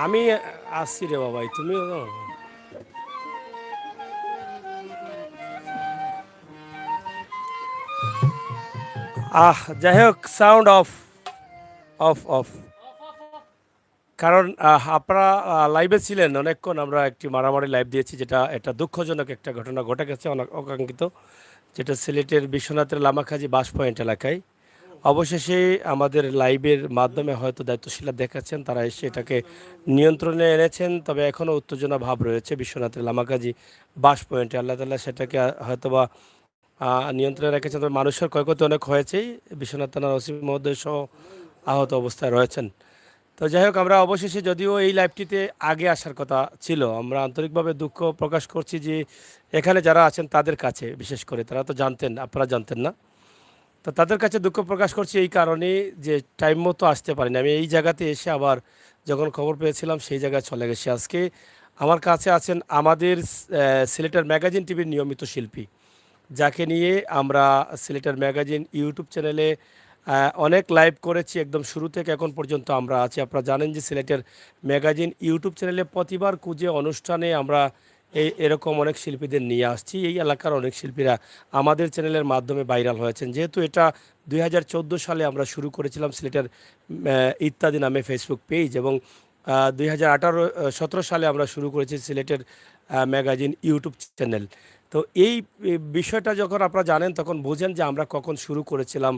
আমি আসছি রে বাবাই, তুমিও যাই হোক, সাউন্ড অফ অফ অফ। কারণ আপনারা লাইভে ছিলেন অনেকক্ষণ, আমরা একটি মারামারি লাইভ দিয়েছি, যেটা এটা দুঃখজনক একটা ঘটনা ঘটে গেছে, অনেক অকাঙ্ক্ষিত, যেটা সিলেটের বিশ্বনাথের লামাখাজি বাস পয়েন্ট এলাকায়। অবশেষে আমাদের লাইভের মাধ্যমে হয়তো দায়িত্বশীলরা দেখাচ্ছেন, তারা এসে এটাকে নিয়ন্ত্রণে এনেছেন। তবে এখনও উত্তেজনা ভাব রয়েছে বিশ্বনাথের লামাকাজি বাস পয়েন্টে। আল্লাহ তাআলা সেটাকে হয়তোবা নিয়ন্ত্রণে রেখেছেন। তবে মানুষের ক্ষয়ক্ষতি অনেক হয়েছেই, বিশ্বনাথ থানার ওসি মহোদয় সহ আহত অবস্থায় রয়েছেন। তো যাই হোক, আমরা অবশেষে, যদিও এই লাইভটিতে আগে আসার কথা ছিল, আমরা আন্তরিকভাবে দুঃখ প্রকাশ করছি যে এখানে যারা আছেন তাদের কাছে, বিশেষ করে তারা তো জানতেন, আপনারা জানতেন না, তো তাদের কাছে দুঃখ প্রকাশ করছি এই কারণে যে টাইম মতো আসতে পারিনি। আমি এই জায়গাতে এসে আবার যখন খবর পেয়েছিলাম সেই জায়গায় চলে গেছি। আজকে আমার কাছে আছেন আমাদের সিলেটের ম্যাগাজিন টিভির নিয়মিত শিল্পী, যাকে নিয়ে আমরা সিলেটের ম্যাগাজিন ইউটিউব চ্যানেলে অনেক লাইভ করেছি, একদম শুরু থেকে এখন পর্যন্ত আমরা আছি। আপনারা জানেন যে সিলেটের ম্যাগাজিন ইউটিউব চ্যানেলে প্রতিবার কুজে অনুষ্ঠানে আমরা এরকম অনেক শিল্পীদের নিয়ে আসছি। এই এলাকার অনেক শিল্পীরা আমাদের চ্যানেলের মাধ্যমে ভাইরাল হয়েছেন। যেহেতু এটা 2014 সালে আমরা শুরু করেছিলাম সিলেটের ইত্যাদি নামে ফেসবুক পেজ, এবং 2017 সালে আমরা শুরু করেছি সিলেটের ম্যাগাজিন ইউটিউব চ্যানেল। তো এই বিষয়টা যখন আপনারা জানেন তখন বোঝেন যে আমরা কখন শুরু করেছিলাম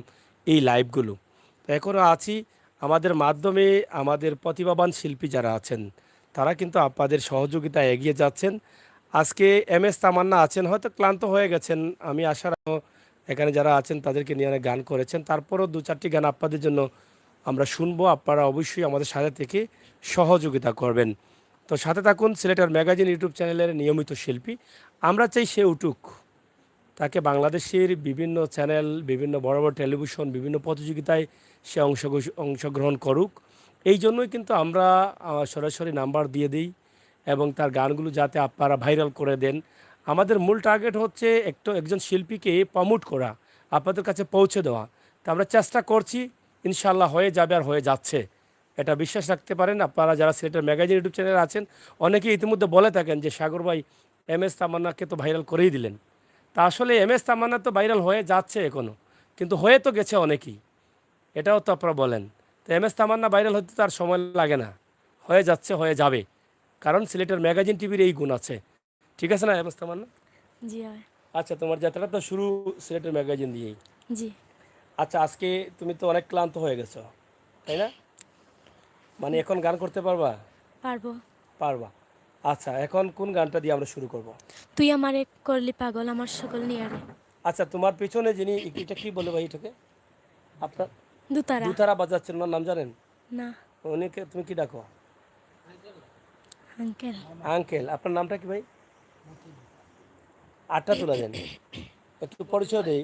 এই লাইভগুলো। তো এখনও আছি। আমাদের মাধ্যমে আমাদের প্রতিভাবান শিল্পী যারা আছেন তারা কিন্তু আপনাদের সহযোগিতায় এগিয়ে যাচ্ছেন। আজকে এম এস তামান্না আছেন, হয়তো ক্লান্ত হয়ে গেছেন। আমি আশার এখানে যারা আছেন তাদেরকে নিয়ে অনেক গান করেছেন, তারপরও দু চারটি গান আপনাদের জন্য আমরা শুনবো। আপনারা অবশ্যই আমাদের সাথে থেকে সহযোগিতা করবেন। তো সাথে থাকুন, সিলেটের ম্যাগাজিন ইউটিউব চ্যানেলের নিয়মিত শিল্পী। আমরা চাই সে উঠুক, তাকে বাংলাদেশের বিভিন্ন চ্যানেল, বিভিন্ন বড় বড় টেলিভিশন, বিভিন্ন প্রতিযোগিতায় সে অংশগ্রহণ করুক। এই জন্যই কিন্তু আমরা সরাসরি নাম্বার দিয়ে দিই, এবং তার গানগুলো যাতে আপনারা ভাইরাল করে দেন। আমাদের মূল টার্গেট হচ্ছে একজন শিল্পীকে প্রমোট করা, আপনাদের কাছে পৌঁছে দেওয়া। তা আমরা চেষ্টা করছি, ইনশাল্লাহ হয়ে যাবে আর হয়ে যাচ্ছে, এটা বিশ্বাস রাখতে পারেন। আপনারা যারা সিলেটের ম্যাগাজিন ইউটিউব চ্যানেলে আছেন, অনেকেই ইতিমধ্যে বলে থাকেন যে সাগর ভাই এম এস তামান্নাকে তো ভাইরাল করেই দিলেন। তা আসলে এম এস তামান্না তো ভাইরাল হয়ে যাচ্ছে এখনও, কিন্তু হয়ে তো গেছে অনেকেই, এটাও তো আপনারা বলেন। তো এম এস তামান্না ভাইরাল হতে তার সময় লাগে না, হয়ে যাচ্ছে, হয়ে যাবে, কারণ সিলেটের ম্যাগাজিন টিভির এই গুণ আছে। ঠিক আছে না এম এস তামান্না? জি। আচ্ছা, তোমার যাত্রা তো শুরু সিলেটের ম্যাগাজিন দিয়েই। জি। আচ্ছা, আজকে তুমি তো অনেক ক্লান্ত হয়ে গেছো, তাই না? মানে এখন গান করতে পারবা? পারবো। পারবা। আচ্ছা, এখন কোন গানটা দিয়ে আমরা শুরু করব? তুই আমারে করলি পাগল আমার সকল নিয়ারে। আচ্ছা, তোমার পিছনে যিনি, এটা কি বলে ভাই এটাকে? আপনার দুতারা। দুতারা বাজাচ্ছেন, ওনার নাম জানেন? না। উনিকে তুমি কি ডাকো? আঙ্কেল। আঙ্কেল। আপনার নামটা কি ভাই? আটটা তুলা দেন, একটু পরিচয় দেই।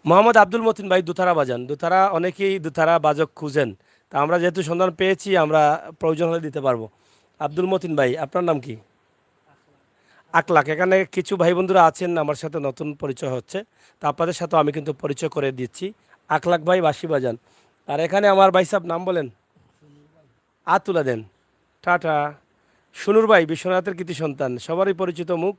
মোহাম্মদ আব্দুল মতিন ভাই দুতারা বাজান। দুতারা, অনেকেই দুতারা বাজক খুঁজেন, তা আমরা যেহেতু সন্ধান পেয়েছি, আমরা প্রয়োজন হলে দিতে পারবো। আব্দুল মতিন ভাই, আপনার নাম কি? আকলাক। এখানে কিছু ভাই বন্ধুরা আছেন আমার সাথে, নতুন পরিচয় হচ্ছে, তা আপনাদের সাথেও আমি কিন্তু পরিচয় করে দিচ্ছি। আকলাক ভাই বাঁশি বাজান। আর এখানে আমার ভাই সাহেব নাম বলেন, তুলা দেন। টাটা। সুনুর ভাই বিশ্বনাথের কৃতি সন্তান, সবারই পরিচিত মুখ,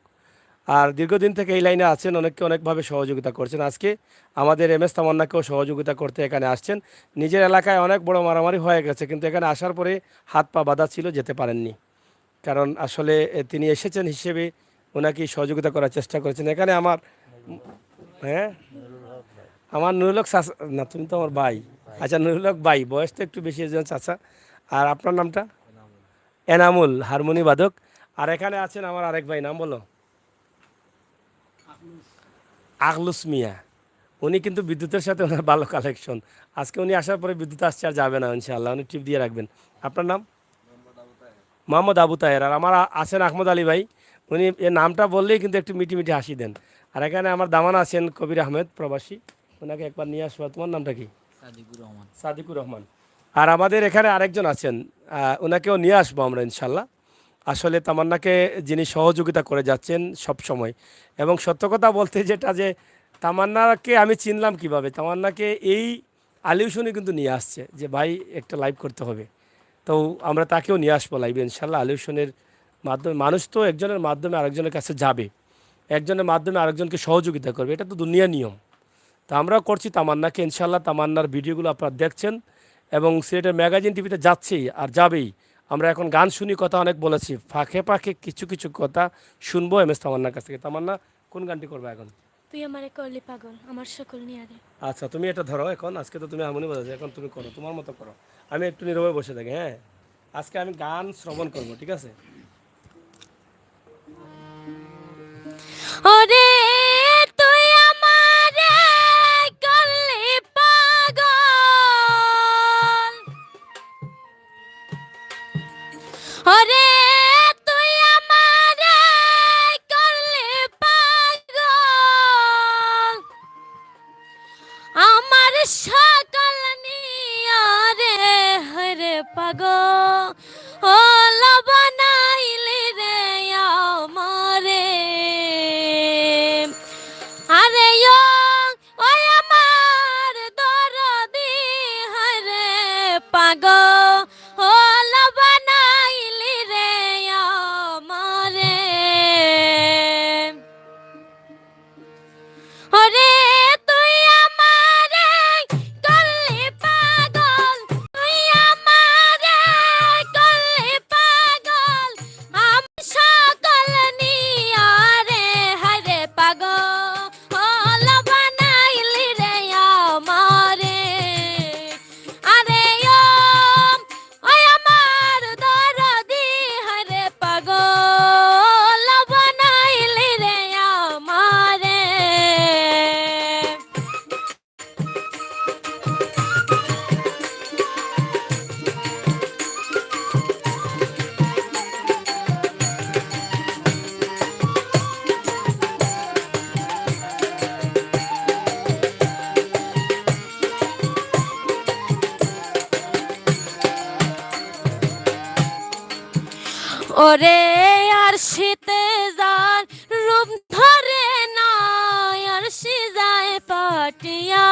আর দীর্ঘদিন থেকে এই লাইনে আছেন, অনেককে অনেকভাবে সহযোগিতা করছেন। আজকে আমাদের এম এস তামান্নাকেও সহযোগিতা করতে এখানে আসছেন। নিজের এলাকায় অনেক বড় মারামারি হয়ে গেছে, কিন্তু এখানে আসার পরে হাত পা বাঁধা ছিল, যেতে পারেননি। কারণ আসলে তিনি এসেছেন হিসেবে ওনাকে সহযোগিতা করার চেষ্টা করেছেন। এখানে আমার, হ্যাঁ, আমার নুরুল হক চাচা, না তুমি তো আমার ভাই। আচ্ছা, নুরুল হক ভাই, বয়স তো একটু বেশি, একজন চাচা। আর আপনার নামটা? এনামুল, হারমোনি বাদক। আর এখানে আছেন আমার আরেক ভাই, নাম বলো? আখলুস মিয়া। উনি কিন্তু বিদ্যুতের সাথে ওনার ভালো কালেকশন। আজকে উনি আসার পরে বিদ্যুৎ আসছে আর যাবে না ইনশাআল্লাহ, উনি টিপ দিয়ে রাখবেন। আপনার নাম? মোহাম্মদ আবু তাহের। আর আমার আছেন আহমদ আলী ভাই, উনি এর নামটা বললেই কিন্তু একটু মিটি মিটি হাসি দেন। আর এখানে আমার দামান আছেন কবির আহমেদ প্রবাসী, ওনাকে একবার নিয়ে আসবো। তোমার নামটা কি? সাদিকুর রহমান। সাদিকুর রহমান। আর আমাদের এখানে আরেকজন আছেন, ওনাকেও নিয়ে আসবো আমরা ইনশাল্লাহ। আসলে তামান্নাকে যিনি সহযোগিতা করে যাচ্ছেন সব সময়, এবং সত্য কথা বলতে যেটা, যে তামান্নাকে আমি চিনলাম কিভাবে, তামান্নাকে এই আলিউশনই কিন্তু নিয়ে আসছে যে ভাই একটা লাইভ করতে হবে। তো আমরা তাকেও নিয়ে আসবো লাইভে ইনশাল্লাহ। আলিউশনের মাধ্যমে মানুষ তো একজনের মাধ্যমে আরেকজনের কাছে যাবে, একজনের মাধ্যমে আরেকজনকে সহযোগিতা করবে, এটা তো দুনিয়া নিয়ম। তা আমরাও করছি তামান্নাকে ইনশাল্লাহ। তামান্নার ভিডিওগুলো আপনারা দেখছেন এবং সিলেটের ম্যাগাজিন টিভিতে যাচ্ছেই আর যাবেই। আমরা এখন গান শুনি, কথা অনেক বলেছি, ফাঁকে ফাঁকে কিছু কিছু কথা শুনবো এম এস তামান্নার কাছ থেকে। তামান্না কোন গানটি করবে এখন? তুই আমারে করলি পাগল আমার সকল নিয়ারে। আচ্ছা তুমি এটা ধরো এখন, আজকে তো তুমি হারমোনি বাজাচ্ছো, এখন তুমি করো তোমার মতো করো, আমি একটু নীরবে বসে থাকি। হ্যাঁ, আজকে আমি গান শ্রবণ করবো, ঠিক আছে? ওরে তুই আমারে করলি পাগল, ওরে তুই আমারে করলি পাগল, আমার সকল নিয়ারে হরে পাগল, ও লবনাইলি রে আমারে। আরে ওই আমার দরদি হরে পাগল, ও লবনাইলি রে আমারে। ওরে তুই আমারে করলি পাগল, তুই আমারে করলি পাগল, আমি সকল নিয়ারে হরে পাগল, ও লবনাইলি রে আমারে। আরে ওই আমার দরদি হরে পাগল, লবনাইলি রে আমারে। ওরে আর শীতে যার রূপ ধরে না, আর সে যায় পাটিয়া।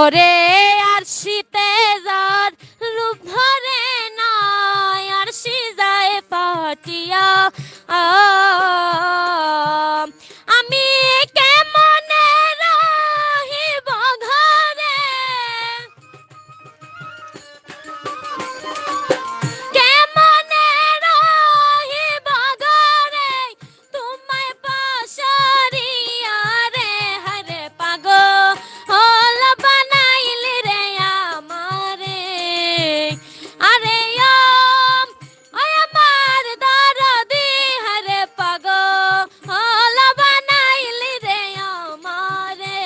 ওরে আর শীতে যার রূপ ধরে না, আর সে যায় পাটিয়া। আমি কেমনে রহিব ঘরে, কেমনে রহিব ঘরে, তোমায় পাশারিয়া রে হরে পাগল, ও লবনাইলি রে আমারে। আরে ওই আমার দরদি হরে পাগল, ও লবনাইলি রে আমারে।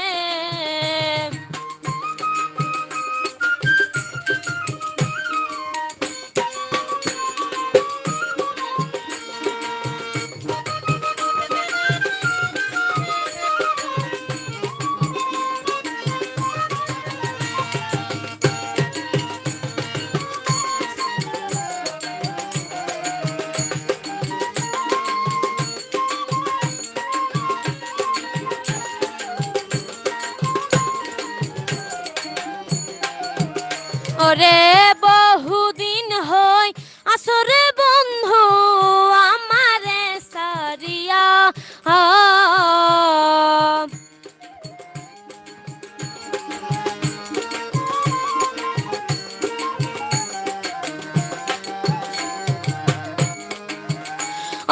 ওরে বহুদিন হই আসরে বন্ধু আমারে সারিয়া।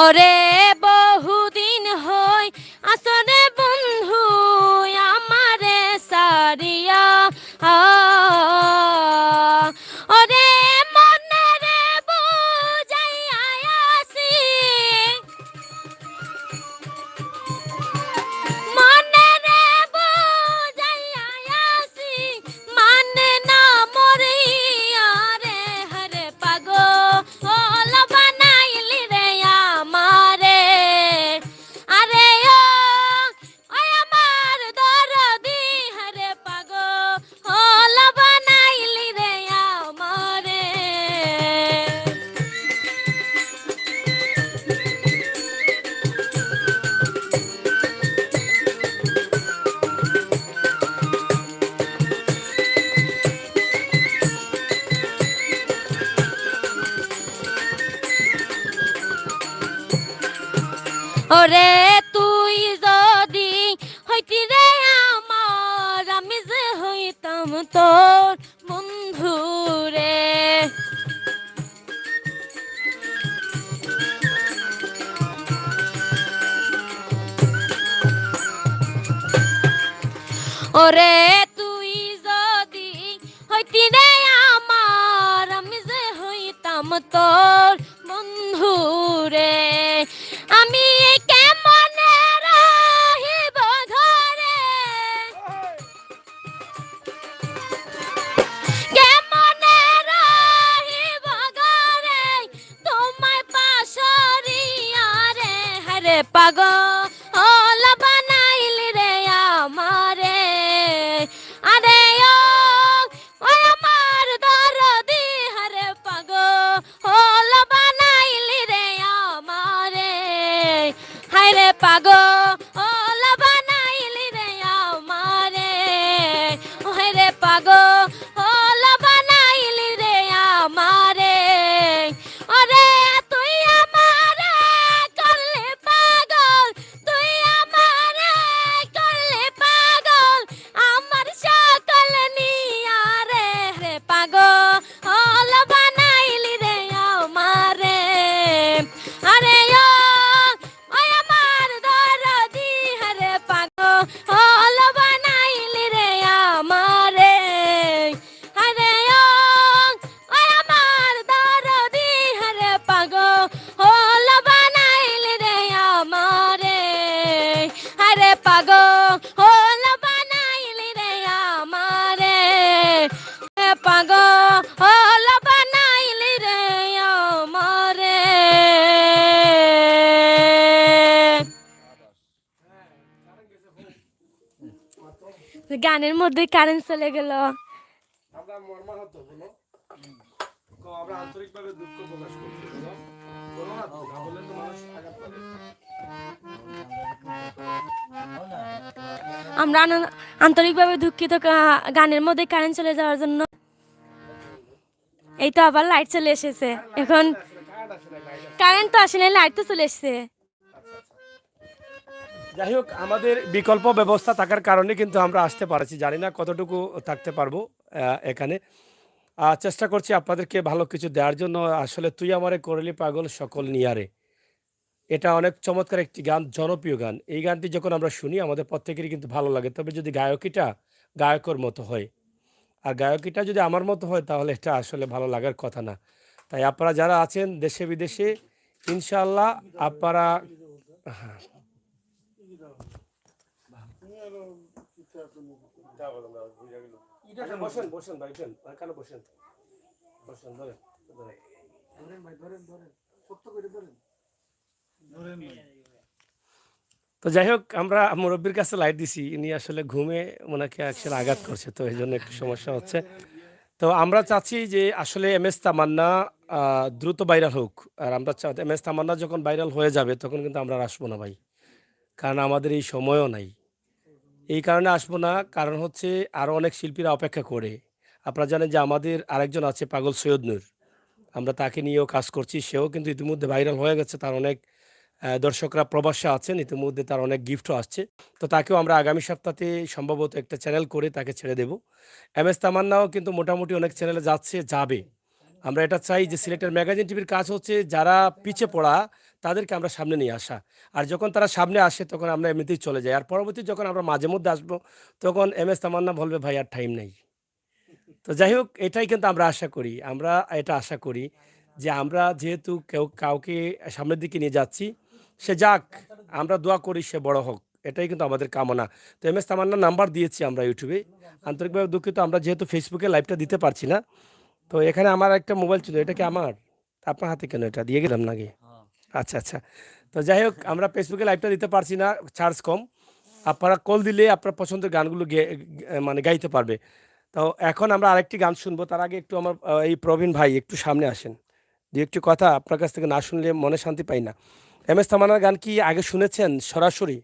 ওরে বহুদিন হই আসরে বন্ধু আমারে সারিয়া। ওরে মনে রে বুঝাইয়া আসি, মনে রে বুঝাইয়া আসি, মানে না মরিয়া রে হরে পাগল, ও লবনাইলি রে আমারে। ওরে তুই যদি হইতি রে আমার, আমি যে হইতাম তোর বন্ধু রে। ওরে তুই যদি হইতি রে আমার, আমি যে হইতাম তোর বন্ধু রে। আমি কেমনে রহিব ঘরে, কেমনে রহিব ঘরে, তোমায় পাশরিয়া রে। হরে পাগল বানাইলি রে আমারে, আরে ও আমার দরদি। হরে পাগল বানাইলি রে আমারে, হায়রে পাগল বানাইলি রে আমারে, হায়রে পাগল বানাইলি রে আমারে। ওরে তুই আমারে করলে পাগল, তুই আমারে করলে পাগল, আমার সকল নিয়া রে। রে পাগল বানাইলি রে আমারে, আরে ওই আমার দরদি। হরে পাগল বানাইলি রে আমারে, আরে ওই আমার দরদি। হরে পাগল বানাইলি রে আমারে, আরে পাগল বানাইলি রে আমারে, পাগল বানাইলি রে আমারে। গানের মধ্যে কারেন্ট চলে গেল। আমরা মর্মাহত বলো, আমরা আন্তরিকভাবে দুঃখ প্রকাশ করছি। বলো না, না বললে তো মানুষ আঘাত পাবে। আমরা আন্তরিকভাবে দুঃখিত গানের মধ্যে কারেন্ট চলে যাওয়ার জন্য। এই তো আবার লাইট চলে এসেছে। এখন কারেন্ট তো আসে না, লাইট তো চলে এসেছে। যাই হোক, আমাদের বিকল্প ব্যবস্থা থাকার কারণে কিন্তু আমরা আসতে পারছি। জানি না কতটুকু থাকতে পারবো এখানে। চেষ্টা করছি আপনাদেরকে ভালো কিছু দেওয়ার জন্য। আসলে তুই আমারে করলি পাগল সকল নিয়ারে, এটা অনেক চমৎকার একটি গান, জনপ্রিয় গান। এই গানটি যখন আমরা শুনি আমাদের প্রত্যেকেরই কিন্তু ভালো লাগে, তবে যদি গায়কিটা গায়কের মতো হয় আর গায়কিটা যদি আমার মতো হয় তাহলে এটা আসলে ভালো লাগার কথা না। তাই আপনারা যারা আছেন দেশে বিদেশে, ইনশাআল্লাহ আপনারা হ্যাঁ বসেন বসেন ভাই, এখানে বসেন বসেন, ধরেন তো যাই হোক, আমরা মুরব্বীর কাছে লাইট দিছি, ইনি আসলে ঘুমে ওনাকে অ্যাকশন আঘাত করছে, তো এই জন্য একটু সমস্যা হচ্ছে। তো আমরা চাচ্ছি যে আসলে এম এস তামান্না দ্রুত ভাইরাল হোক। আর আমরা এম এস তামান্না যখন ভাইরাল হয়ে যাবে তখন কিন্তু আমরা আর আসবো না ভাই, কারণ আমাদের এই সময়ও নাই। এই কারণে আসবো না, কারণ হচ্ছে আরও অনেক শিল্পীরা অপেক্ষা করে। আপনারা জানেন যে আমাদের আরেকজন আছে পাগল সৈয়দ নূর, আমরা তাকে নিয়েও কাজ করছি। সেও কিন্তু ইতিমধ্যে ভাইরাল হয়ে গেছে, তার অনেক দর্শকরা প্রবাসে আছেন, ইতিমধ্যে তার অনেক গিফটও আসছে। তো তাকেও আমরা আগামী সপ্তাহে সম্ভবত একটা চ্যানেল করে তাকে ছেড়ে দেব। এম এস তামান্নাও কিন্তু মোটামুটি অনেক চ্যানেলে যাবে। আমরা এটা চাই যে সিলেটের ম্যাগাজিন টিভির কাজ হচ্ছে যারা পিছে পড়া তাদেরকে আমরা সামনে নিয়ে আসা। আর যখন তারা সামনে আসে তখন আমরা এমনিতেই চলে যাই। আর পরবর্তী যখন আমরা মাঝে মধ্যে আসবো তখন এম এস তামান্না বলবে ভাই আর টাইম নেই। তো যাই হোক, এটাই কিন্তু আমরা আশা করি, আমরা এটা আশা করি যে আমরা যেহেতু কাউকে সামনের দিকে নিয়ে যাচ্ছি, সে যাক, আমরা দোয়া করি সে বড় হোক, এটাই কিন্তু আমাদের কামনা। তো এম এস তামান্নার নাম্বার দিয়েছি আমরা ইউটিউবে। আন্তরিকভাবে দুঃখিত, আমরা যেহেতু ফেসবুকে লাইভটা দিতে পারছি না। তো এখানে আমার একটা মোবাইল ছিল, এটা কি আমার? আপনার হাতে কেন? এটা দিয়ে গেলাম নাকি? আচ্ছা আচ্ছা। তো যাই হোক, আমরা ফেসবুকে লাইভটা দিতে পারছি না, চার্জ কম। আপনারা কল দিলে আপনার পছন্দের গানগুলো মানে গাইতে পারবে। তো এখন আমরা আরেকটি গান শুনবো, তার আগে একটু আমার এই প্রবীণ ভাই একটু সামনে আসেন। দু একটি কথা আপনার কাছ থেকে না শুনলে মনে শান্তি পাই না। এম এস তামান্নার গান কি আগে শুনেছেন সরাসরি?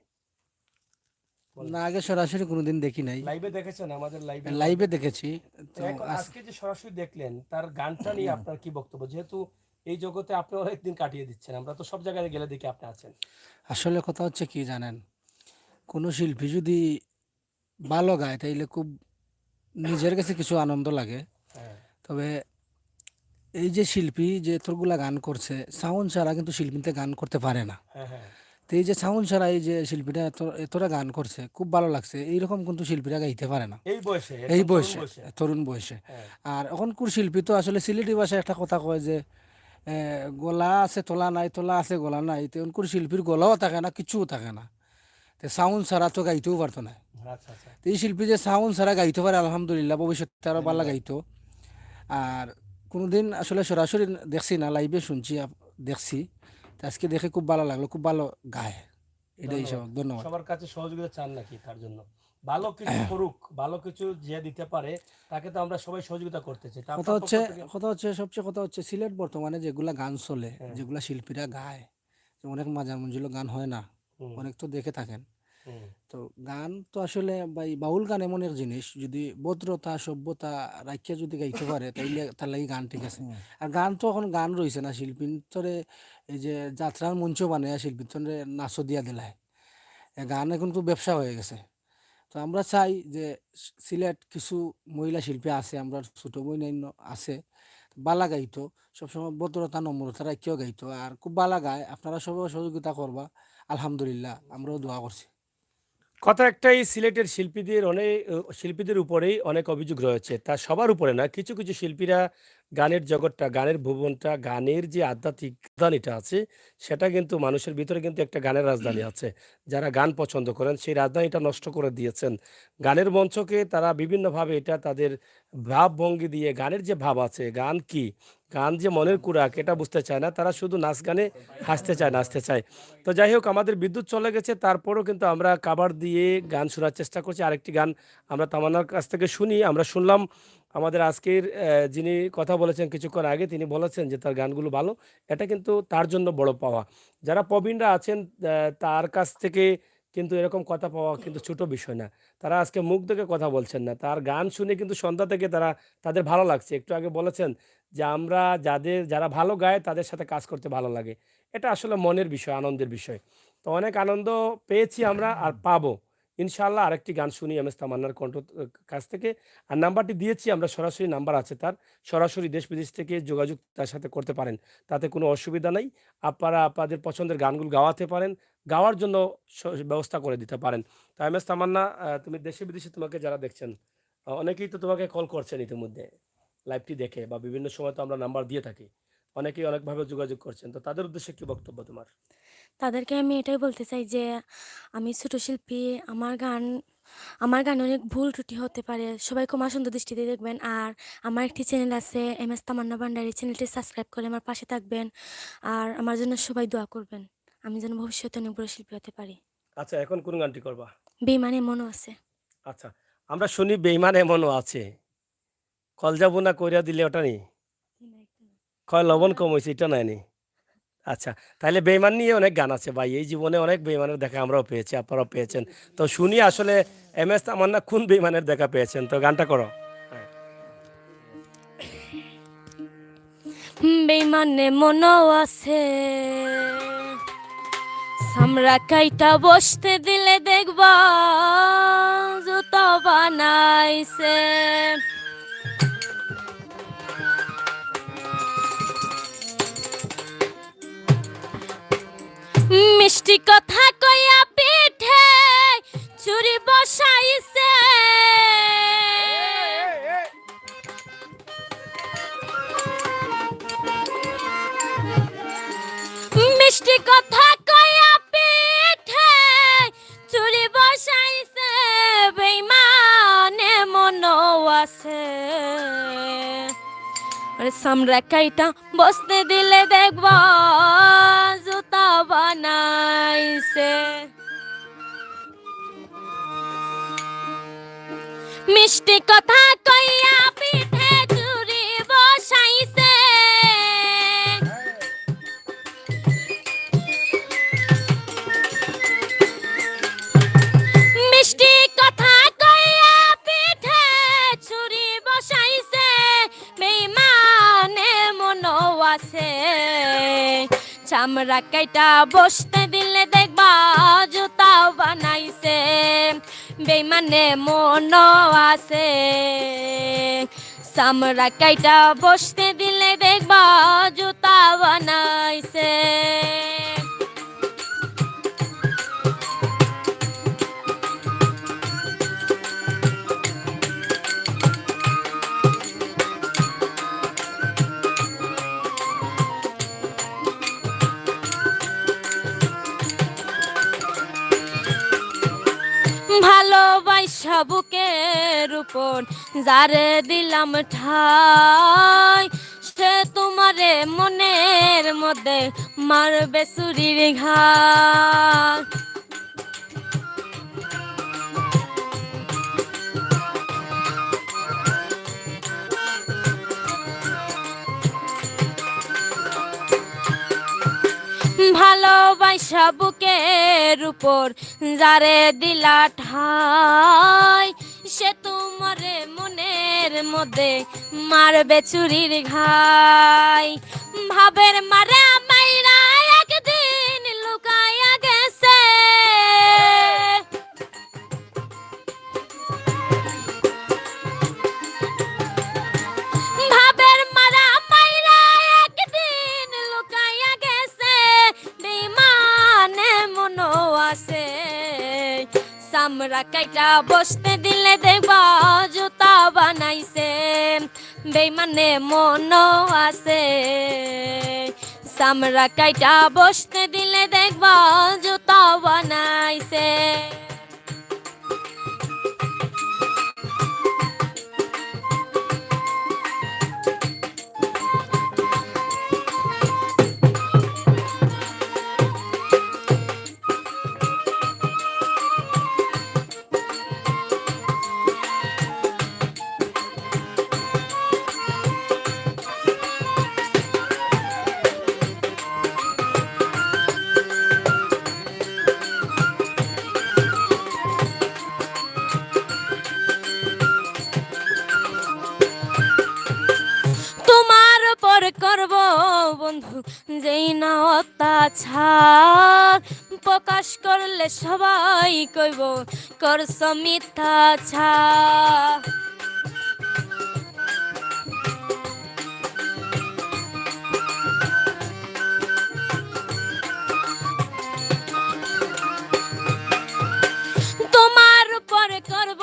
না, আগে সরাসরি কোনোদিন দেখি নাই। লাইভে দেখেছেন? আমাদের লাইভে লাইভে দেখেছি তো এখন আজকে যে সরাসরি দেখলেন, তার গানটা নিয়ে আপনার কি বক্তব্য? যেহেতু এই জগতে আপনি অনেক দিন কাটিয়ে দিচ্ছেন, আমরা তো সব জায়গায় গেলে দেখি আপনি আছেন। আসলে কথা হচ্ছে কি জানেন, কোনো শিল্পী যদি ভালো গায় তাইলে খুব নিজের কাছে কিছু আনন্দ লাগে। হ্যাঁ তবে এই যে শিল্পী যে এতগুলা গান করছে, সাউন্ড ছাড়া কিন্তু শিল্পীতে গান করতে পারে না। হ্যাঁ হ্যাঁ তো এই যে সাউন্ড ছাড়া এই যে শিল্পীরা এতটা গান করছে, খুব ভালো লাগছে। এইরকম কিন্তু শিল্পীরা গাইতে পারে না এই বয়সে, এই একদম তরুণ বয়সে, বয়সে। তরুণ বয়সে। হ্যাঁ আর এখনকার শিল্পী তো আসলে সিলেটি ভাষায় একটা কথা কয় যে গলা আছে তোলা নাই, তোলা আছে গলা নাই। তো এখনকার শিল্পীর গলাও থাকে না, কিছুও থাকে না। তো সাউন্ড ছাড়া তো গাইতেও পারতো না। আচ্ছা আচ্ছা। তো এই শিল্পী যে সাউন্ড ছাড়া গাইতে পারে, আলহামদুলিল্লাহ, ভবিষ্যতে আরো ভালো গাইতো। আর কোনোদিন আসলে সরাসরি দেখছি না, লাইভে শুনছি, দেখছি। তো আজকে দেখে খুব ভালো লাগলো, খুব ভালো গায়। এটাই ধন্যবাদ। সব, ধন্যবাদ। সবার কাছে সহযোগিতা চান নাকি তার জন্য? ভালো কিছু করুক, ভালো কিছু যে দিতে পারে তাকে তো আমরা সবাই সহযোগিতা করতে চাই। তা কথা আপনার পক্ষ হচ্ছে থেকে। কথা হচ্ছে সবচেয়ে কথা হচ্ছে সিলেট বর্তমানে যেগুলা গান চলে, হ্যাঁ যেগুলা শিল্পীরা গায়, যে অনেক মাঝার মঞ্জিল গান হয় না, হুম অনেক তো দেখে থাকেন। হুম তো গান তো আসলে ভাই, বাউল গান এমন এক জিনিস, যদি ভদ্রতা সভ্যতা রাখিয়া যদি গাইতে পারে তাইলে তার লাগি গান ঠিক আছে। আর গান তো এখন গান রয়েছে না, শিল্পীর তরে এই যে যাত্রার মঞ্চ বানায় শিল্পীর তরে নাচও দিয়া দিলায়। গান এখন তো ব্যবসা হয়ে গেছে। তো আমরা চাই যে সিলেট কিছু মহিলা শিল্পী আছে, আমরা ছোট বইনান্য আছে, বালা গাইতো, সবসময় ভদ্রতা নম্রতা রাখিও গাইতো, আর খুব বালা গায়। আপনারা সবাই সহযোগিতা করবা, আলহামদুলিল্লাহ, আমরাও দোয়া করছি। কথা একটাই, সিলেটের শিল্পীদের উপরেই অনেক অভিযোগ রয়েছে, তা সবার উপরে না, কিছু কিছু শিল্পীরা গানের জগৎটা, গানের ভুবনটা, গানের যে আধ্যাত্মিক রাজধানীটা আছে, সেটা কিন্তু মানুষের ভিতরে কিন্তু একটা গানের রাজধানী আছে। যারা গান পছন্দ করেন সেই রাজধানীটা নষ্ট করে দিয়েছেন। গানের মঞ্চকে তারা বিভিন্নভাবে এটা তাদের ভাবভঙ্গি দিয়ে, গানের যে ভাব আছে, গান কি, গান যে মনের কুড়াক, এটা বুঝতে চায় না। তারা শুধু নাচ গানে হাসতে চায়, নাচতে চায়। তো যাই হোক, আমাদের বিদ্যুৎ চলে গেছে, তারপরেও কিন্তু আমরা কাভার দিয়ে গান শোনার চেষ্টা করছি। আরেকটি গান আমরা তামান্নার কাছ থেকে শুনি। আমরা শুনলাম আমাদের আজকের যিনি কথা বলেছেন কিছুক্ষণ আগে, তিনি বলেছেন যে তার গানগুলো ভালো। এটা কিন্তু তার জন্য বড় পাওয়া। যারা প্রবীণরা আছেন তার কাছ থেকে কিন্তু এরকম কথা পাওয়া কিন্তু ছোট বিষয় না। তারা আজকে মুখ দেখে কথা বলছেন না, তার গান শুনে কিন্তু সন্ধ্যা থেকে তাদের ভালো লাগছে। একটু আগে বলেছেন যে আমরা যারা ভালো গায় তাদের সাথে কাজ করতে ভালো লাগে। এটা আসলে মনের বিষয়, আনন্দের বিষয়। তো অনেক আনন্দ পেয়েছি আমরা, আর পাবো ইনশাআল্লাহ। আরেকটি গান শুনি এম এস তামান্নার কণ্ঠ কাছ থেকে। আর নাম্বারটি দিয়েছি আমরা, সরাসরি নাম্বার আছে তার, সরাসরি দেশ বিদেশ থেকে যোগাযোগ তার সাথে করতে পারেন, তাতে কোনো অসুবিধা নেই। আপনারা আপনাদের পছন্দের গানগুলো গাওয়াতে পারেন, গাওয়ার জন্য ব্যবস্থা করে দিতে পারেন। তো এম এস তামান্না, তুমি দেশে বিদেশে তোমাকে যারা দেখছেন, অনেকেই তো তোমাকে কল করছেন ইতিমধ্যে লাইভটি দেখে, বা বিভিন্ন সময় তো আমরা নাম্বার দিয়ে থাকি, অনেকেই অনেকভাবে যোগাযোগ করছেন। তো তাদের উদ্দেশ্যে কি বক্তব্য তোমার? তাদেরকে আমি এটাই বলতে চাই যে আমি ছোট শিল্পী, আমার গান অনেক ভুল ত্রুটি হতে পারে, সবাই ক্ষমা সুন্দর দৃষ্টিতে দেখবেন। আর আমার একটি চ্যানেল আছে এম এস তামান্না ভান্ডারী, চ্যানেলটি সাবস্ক্রাইব করে আমার পাশে থাকবেন। আর আমার জন্য সবাই দোয়া করবেন, আমি যেন ভবিষ্যতে অনেক বড় শিল্পী হতে পারি। আচ্ছা, এখন কোন গানটি করবা? বেইমানে মনও আছে। আচ্ছা, আমরা শুনি বেইমান এমনও আছে। কলজা বোনা কইরা দিলে ওটা নি, কয় লবণ কম হয়েছে, এটা নেয়নি। আচ্ছা, তাহলে বেইমান নিয়ে অনেক গান আছে ভাই, এই জীবনে অনেক বেইমানের দেখা আমরাও পেয়েছি, আপনারাও পেয়েছেন। তো শুনি আসলে এম এস তামান্না কোন বেইমানের দেখা পেয়েছেন, তো গানটা করো। হ্যাঁ। বেইমানে মনও আছে, সামরা কাইটা বসতে দিলে দেখবা জুতো বানাইছে। মিষ্টি কথা কইয়া পিঠে চুরি বসাইছে। মিষ্টি কথা কইয়া পিঠে চুরি বসাইছে, বেইমানে মনও আছে। সামরা কাইটা বসতে দিলে দেখবা জুতা বানাইছে। মিষ্টি কথা কইয়া পিঠে চুরি বসাইছে। মিষ্টি কথা কইয়া পিঠে চুরি বসাইছে, বেইমানে মনও আছে। চামড়া কাইটা বসতে দিলে দেখবা জুতা বানাইছে বেইমানে মন আছে চামড়া কাইটা বসতে দিলে দেখবা জুতা বানাইছে ভালোবাসা বুকের উপর যারে দিলাম ঠাই সে তোমারে মনের মধ্যে মারবে ছুরির ঘাই ভালোবাসা বুকের উপর যারে দিলা ঠাই সে তোমারে মনের মধ্যে মারবে ছুরির ঘাই ভাবের মারা মাইরা একদিন লুকাইয়া গেছে ভাবের মারা মাইরা একদিন লুকাইয়া গেছে বেইমানে মনো আছে চামড়া কাইটা বসতে দিলে দেখবা জুতা বানাইছে বেইমানে মনো আছে চামড়া কাইটা বসতে দিলে দেখবা জুতা বানাইছে তোমার পর করব বন্ধু যেই না অত্যাচার প্রকাশ করলে সবাই কইব করছ মিথ্যাচার তোমার পর করব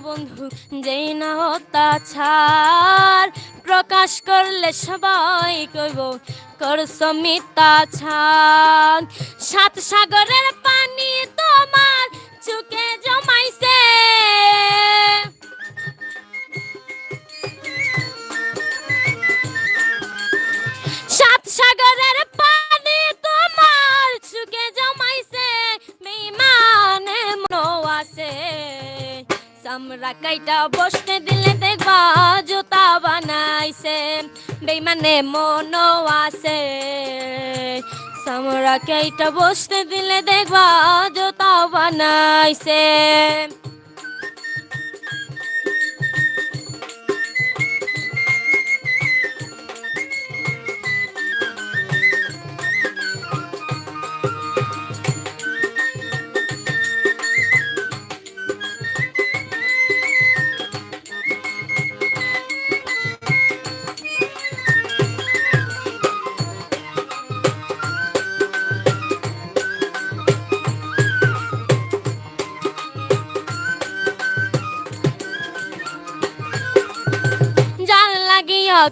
বন্ধু যেই না অত্যাচার প্রকাশ করলে সবাই কইব করছ মিথ্যাচার সাত সাগরের পানি তোমার চোখে জমাইছে সাত সাগরের পানি তোমার চোখে জমাইছে বেইমানে মনো আছে চামড়া কাইটা বসতে দিলে দেখবা জুতা বানাইছে বেইমানে মনো আছে চামড়া কাইটা বসতে দিলে দেখবা জুতা বানাইছে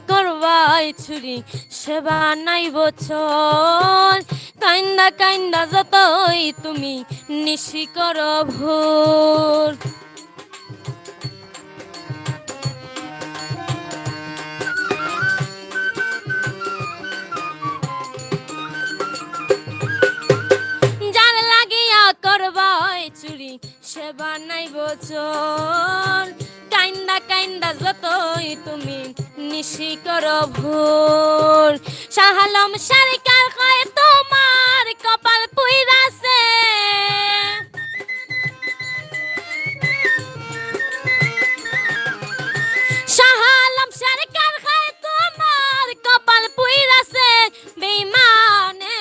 করবাই ছুরি সেবা নাই বছর কান্দা কান্দা যতই তুমি নিশি করো ভোর যার লাগিয়া করবাই চুরি সেবা নাই বছর কান্দা কান্দা যতই তুমি নিশি করো ভোর শাহালম সরকার কয় তোমার কপাল পুইরাছে শাহালম সরকার কয় তোমার কপাল পুইরাছে বেইমানে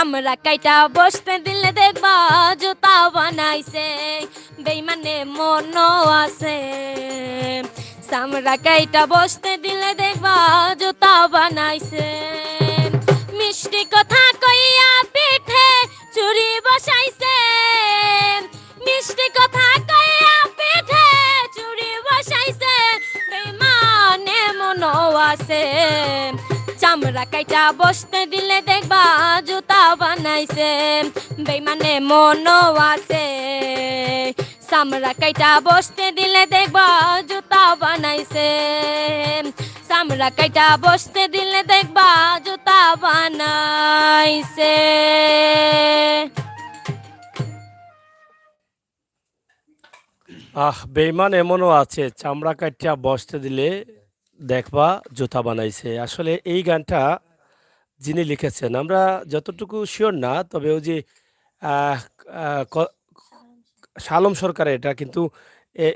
চামড়া কাইটা বসতে দিলে দেখবা জুতা বানাইছে বেইমানে মনো আছে চামড়া কাইটা বসতে দিলে দেখবা জুতা বানাইছে মিষ্টি কথা কইয়া পিঠে চুরি বসাইছে মিষ্টি কথা কইয়া পিঠে চুরি বসাইছে বেইমানে মনো আছে চামড়া কাইটা বসতে দিলে দেখবা জুতা বানাইছে বেইমানে মনো আছে চামড়া কাইটা বসতে দিলে দেখবা জুতা বানাইছে চামড়া কাইটা বসতে দিলে দেখবা জুতা বানাইছে বেইমান এমনও আছে চামড়া কাটিয়া বসতে দিলে দেখবা জুতা বানাইছে। আসলে এই গানটা যিনি লিখেছেন আমরা যতটুকু শিওর না, তবে ওই যে আহ, আহ, ক- শালম সরকারের এটা কিন্তু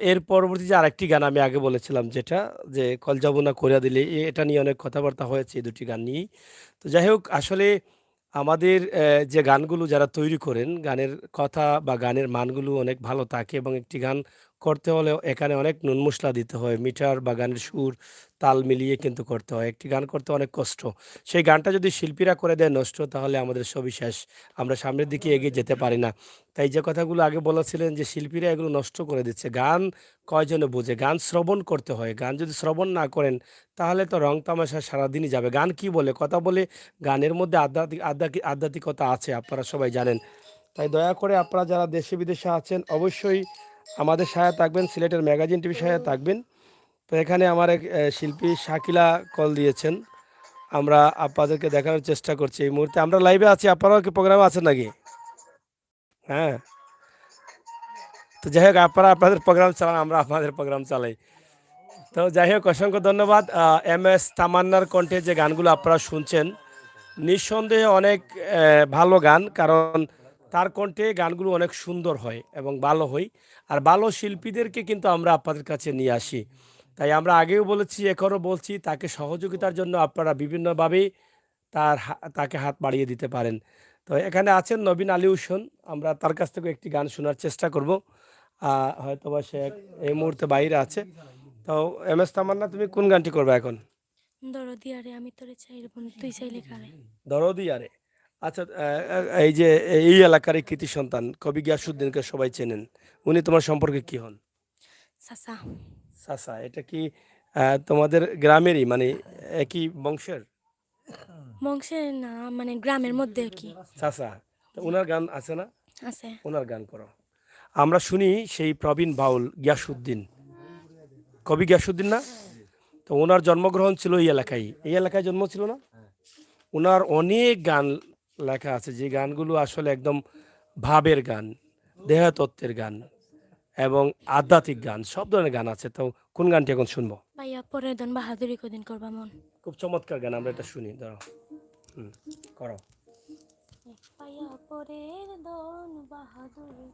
এর পরবর্তী যে আরেকটি গান আমি আগে বলেছিলাম যেটা যে কলজাবুনা করিয়া দিলে এটা নিয়ে অনেক কথাবার্তা হয়েছে এই দুটি গান নিয়েই। তো যাই হোক আসলে আমাদের যে গানগুলো যারা তৈরি করেন গানের কথা বা গানের মানগুলো অনেক ভালো থাকে এবং একটি গান করতে হলে এখানে অনেক নুন মশলা দিতে হয়, মিটার বা গানের সুর তাল মিলিয়ে কিন্তু করতে হয়। একটি গান করতে অনেক কষ্ট। সেই গানটা যদি শিল্পীরা করে দেয় নষ্ট তাহলে আমাদের সবই শেষ, আমরা সামনের দিকে এগিয়ে যেতে পারি না। তাই যে কথাগুলো আগে বলেছিলেন যে শিল্পীরা এগুলো নষ্ট করে দিচ্ছে। গান কয়জনে বোঝে? গান শ্রবণ করতে হয়। গান যদি শ্রবণ না করেন তাহলে তো রং তামাশা সারাদিনই যাবে। গান কি বলে? কথা বলে। গানের মধ্যে আধ্যাত্মিকতা আছে, আপনারা সবাই জানেন। তাই দয়া করে আপনারা যারা দেশে বিদেশে আছেন অবশ্যই আমাদের সাথে থাকবেন, সিলেটের ম্যাগাজিন টিভির সাথে থাকবেন। তো এখানে আমার এক শিল্পী শাকিলা কল দিয়েছেন, আমরা আপনাদেরকে দেখানোর চেষ্টা করছি। এই মুহূর্তে আমরা লাইভে আছি, আপনারাও কি প্রোগ্রামে আছেন নাকি? হ্যাঁ, তো যাই হোক আপনারা আপনাদের প্রোগ্রাম চালান, আমরা আপনাদের প্রোগ্রাম চালাই। তো যাই হোক অসংখ্য ধন্যবাদ। MS তামান্নার কণ্ঠে যে গানগুলো আপনারা শুনছেন নিঃসন্দেহে অনেক ভালো গান, কারণ তার কণ্ঠে গানগুলো অনেক সুন্দর হয় এবং ভালো হয়। আর ভালো শিল্পীদেরকে কিন্তু আমরা আপনাদের কাছে নিয়ে আসি। তাই আমরা আগেও বলেছি এখনও বলছি, তাকে সহযোগিতার জন্য আপনারা বিভিন্নভাবে তাকে হাত বাড়িয়ে দিতে পারেন। তো এখানে আছেন নবীন আলী হোসেন, আমরা তার কাছ থেকে একটি গান শোনার চেষ্টা করব। হয়তো বা সে এই মুহূর্তে বাইরে আছে। তো MS তামান্না তুমি কোন গানটি করবে এখন? দরদি আরে আমি তোরে চাই রে বন্ধু তুই চাইলে কারে দরদি আরে। আচ্ছা, এই যে এই এলাকার কৃতি সন্তান কবি গিয়াসুদ্দিনকে সবাই চেনেন, উনি তোমার সম্পর্কে কি হন? চাচা চাচা। এটা কি তোমাদের গ্রামেরই, মানে একই বংশের? বংশের না মানে গ্রামের মধ্যে কি চাচা। তো ওনার গান আছে না? আছে ওনার গান করো, আমরা শুনি। সেই প্রবীণ বাউল গিয়াসুদ্দিন, কবি গিয়াসুদ্দিন না? তো ওনার জন্মগ্রহণ ছিল এই এলাকায় জন্ম ছিল না? ওনার অনেক গান লেখা আছে যে গানগুলো আসলে একদম ভাবের গান, দেহতত্ত্বের গান এবং আধ্যাত্মিক গান, সব ধরনের গান আছে। তো কোন গানটি এখন শুনবো? পাইয়া পরে দন বাহাদুরি কদিন করবা মন খুব চমৎকার গান, আমরা এটা শুনি। ধরো, করো। পাইয়া পরে দন বাহাদুরি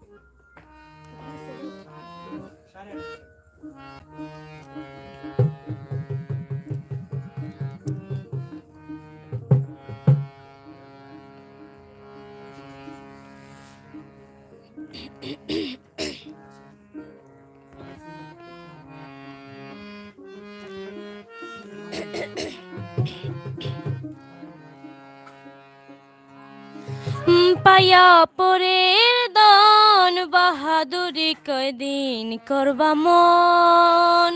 পাইয়া পরে দন বাহাদুরি কদিন করবা মন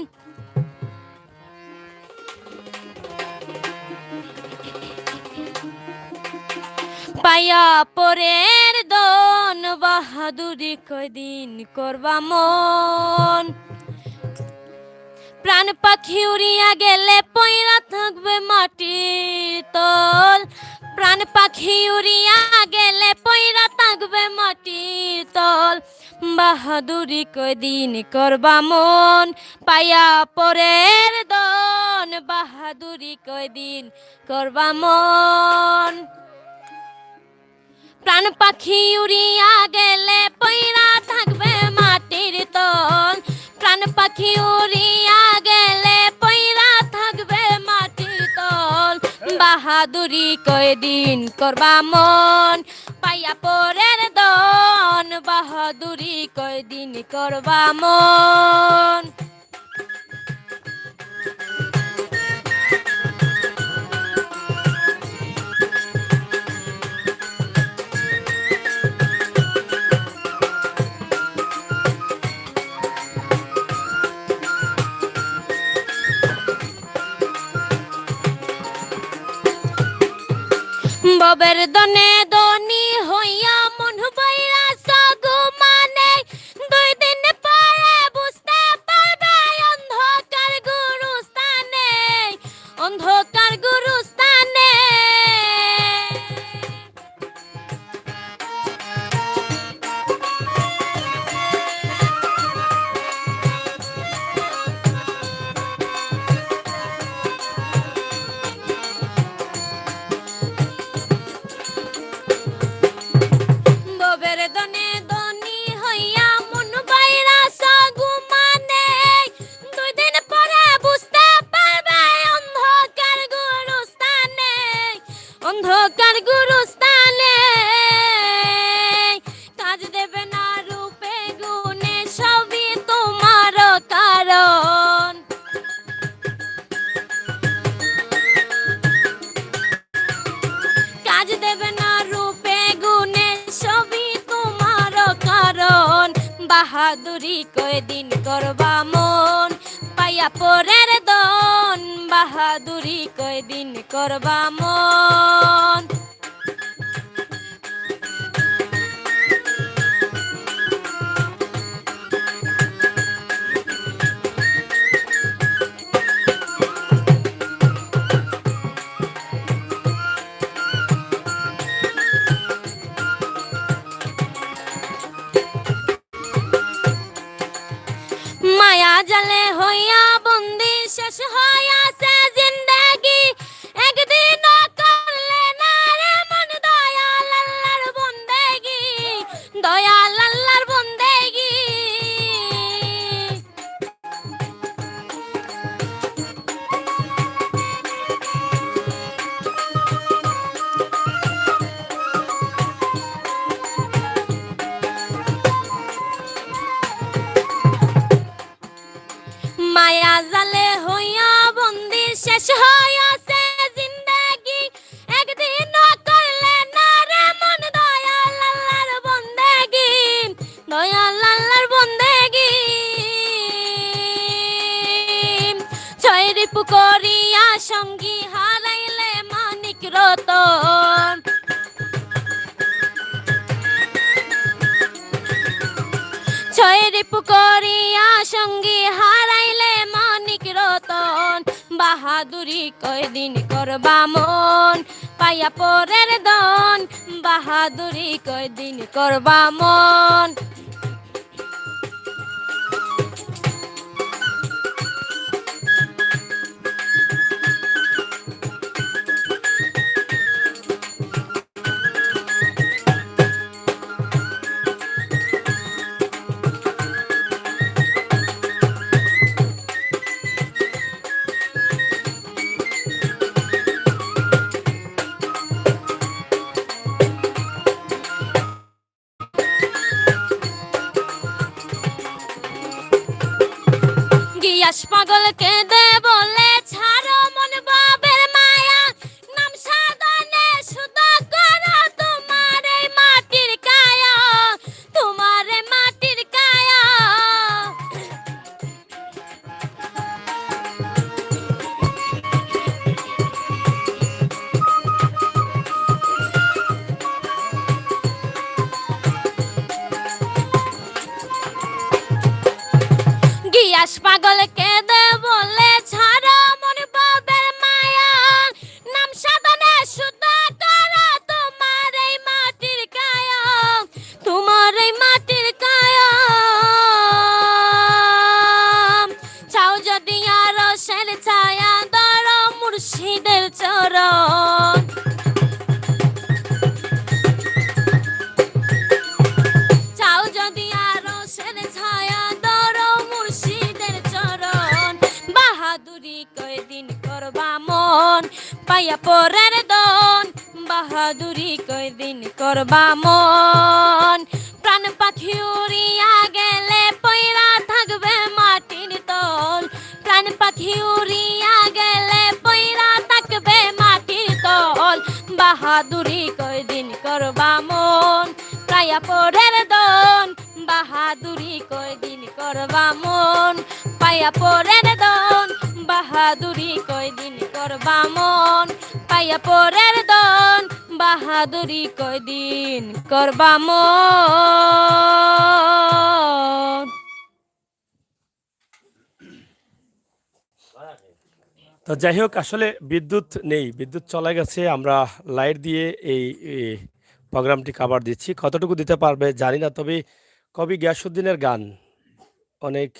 পাইয়া পরের দন বাহাদুরি কদিন করবা মন প্রাণ পাখি উড়িয়া গেলে পয়রা থাকবে মাটির তল প্রাণ পাখি উড়িয়া গেলে পয়রা থাকবে মাটির তল বাহাদুরি কদিন করবা মন পাইয়া পরের দন বাহাদুরি কদিন করবা মন প্রাণ পাখি উড়িয়া গেলে পয়রা থাকবে মাটির তল প্রাণ পাখি উড়িয়া গেলে পয়রা থাকবে মাটির তল বাহাদুরি বাহাদুরি কয়দিন করবা মন পাইয়া পরের দন বাহাদুরি কয়দিন করবা মন ববের দনে দনি হইয়া মন বইরা সগু মানে 2 দিন পরে বুঝতে পারবে অন্ধকার গুরুস্থানে অন্ধকার গুরুস্থানে ববের দনে দনি হইয়া মন বাইরা সাগু মানে 2 দিন পরে বুঝতে পারবে অন্ধকার গুরুস্থানে অন্ধকার গুরুস্থানে কাজ দেবে না রূপে গুণে সবই তোমার কারণ কাজ দেবে না রূপে গুণে সবই তোমার কারণ বাহাদুরি কয়দিন করবা মন পাইয়া পরের দন বাহাদুরি কয়দিন করবা মন মায়া জালে হইয়া বন্দি শেষ হইয়াছে জিন্দেগি একদিন করলে না রে মন দয়াল আল্লাহর বন্দেগি দয়াল আল্লাহর বন্দেগি মায়া জালে হইয়া বন্দি শেষ হইয়াছে জিন্দেগি একদিন করলে না রে মন দয়াল আল্লাহর বন্দেগি দয়াল আল্লাহর বন্দেগি ছয় রিপু করিয়া সঙ্গী হারাইলে মানিক রতন ছয় রিপু করিয়া সঙ্গী হারাইলে মানিক রতন বাহাদুরি কয়দিন করবা মন পাইয়া পরের দন বাহাদুরি কয়দিন করবা মন গিয়াস পাগল কেঁদে বলে ছাড়ো মন বাবের মায়া নাম সাধনে শুধু করো তোমার এই মাটির কায়া তোমার এই মাটির কায়া গিয়াস পাগল কেঁদে বলে ছাড়ো মন বাবের মায়া নাম সাধনে শুধু করো তোমার এই মাটির কায়া তোমার এই মাটির কায়া চাও যদি আরো সের ছায়া ধরো মুর্শিদের চরণ চাও যদি আরো সের ছায়া ধরো মুর্শিদের চরণ বাহাদুরি কয়দিন করবা মন পাইয়া পরের বাহাদুরি কয়দিন করবা মন প্রাণ পাখি উড়িয়া গেলে পয়রা থাকবে মাটির তল প্রাণ পাখি উড়িয়া গেলে পয়রা থাকবে মাটির তল বাহাদুরি কয়দিন করবা মন প্রায়া পরের দন বাহাদুরি কয়দিন করবা মন পায়া পরের দন বাহাদুরি কয়দিন করবা মন পায়া পরের দন বাহাদুরি কয়দিন করবা মন। তো যাই হোক, আসলে বিদ্যুৎ নেই, বিদ্যুৎ চলে গেছে। আমরা লাইট দিয়ে এই প্রোগ্রামটি কাভার দিচ্ছি। কতটুকু দিতে পারবে জানি না, তবে কবি গিয়াসউদ্দিনের গান অনেক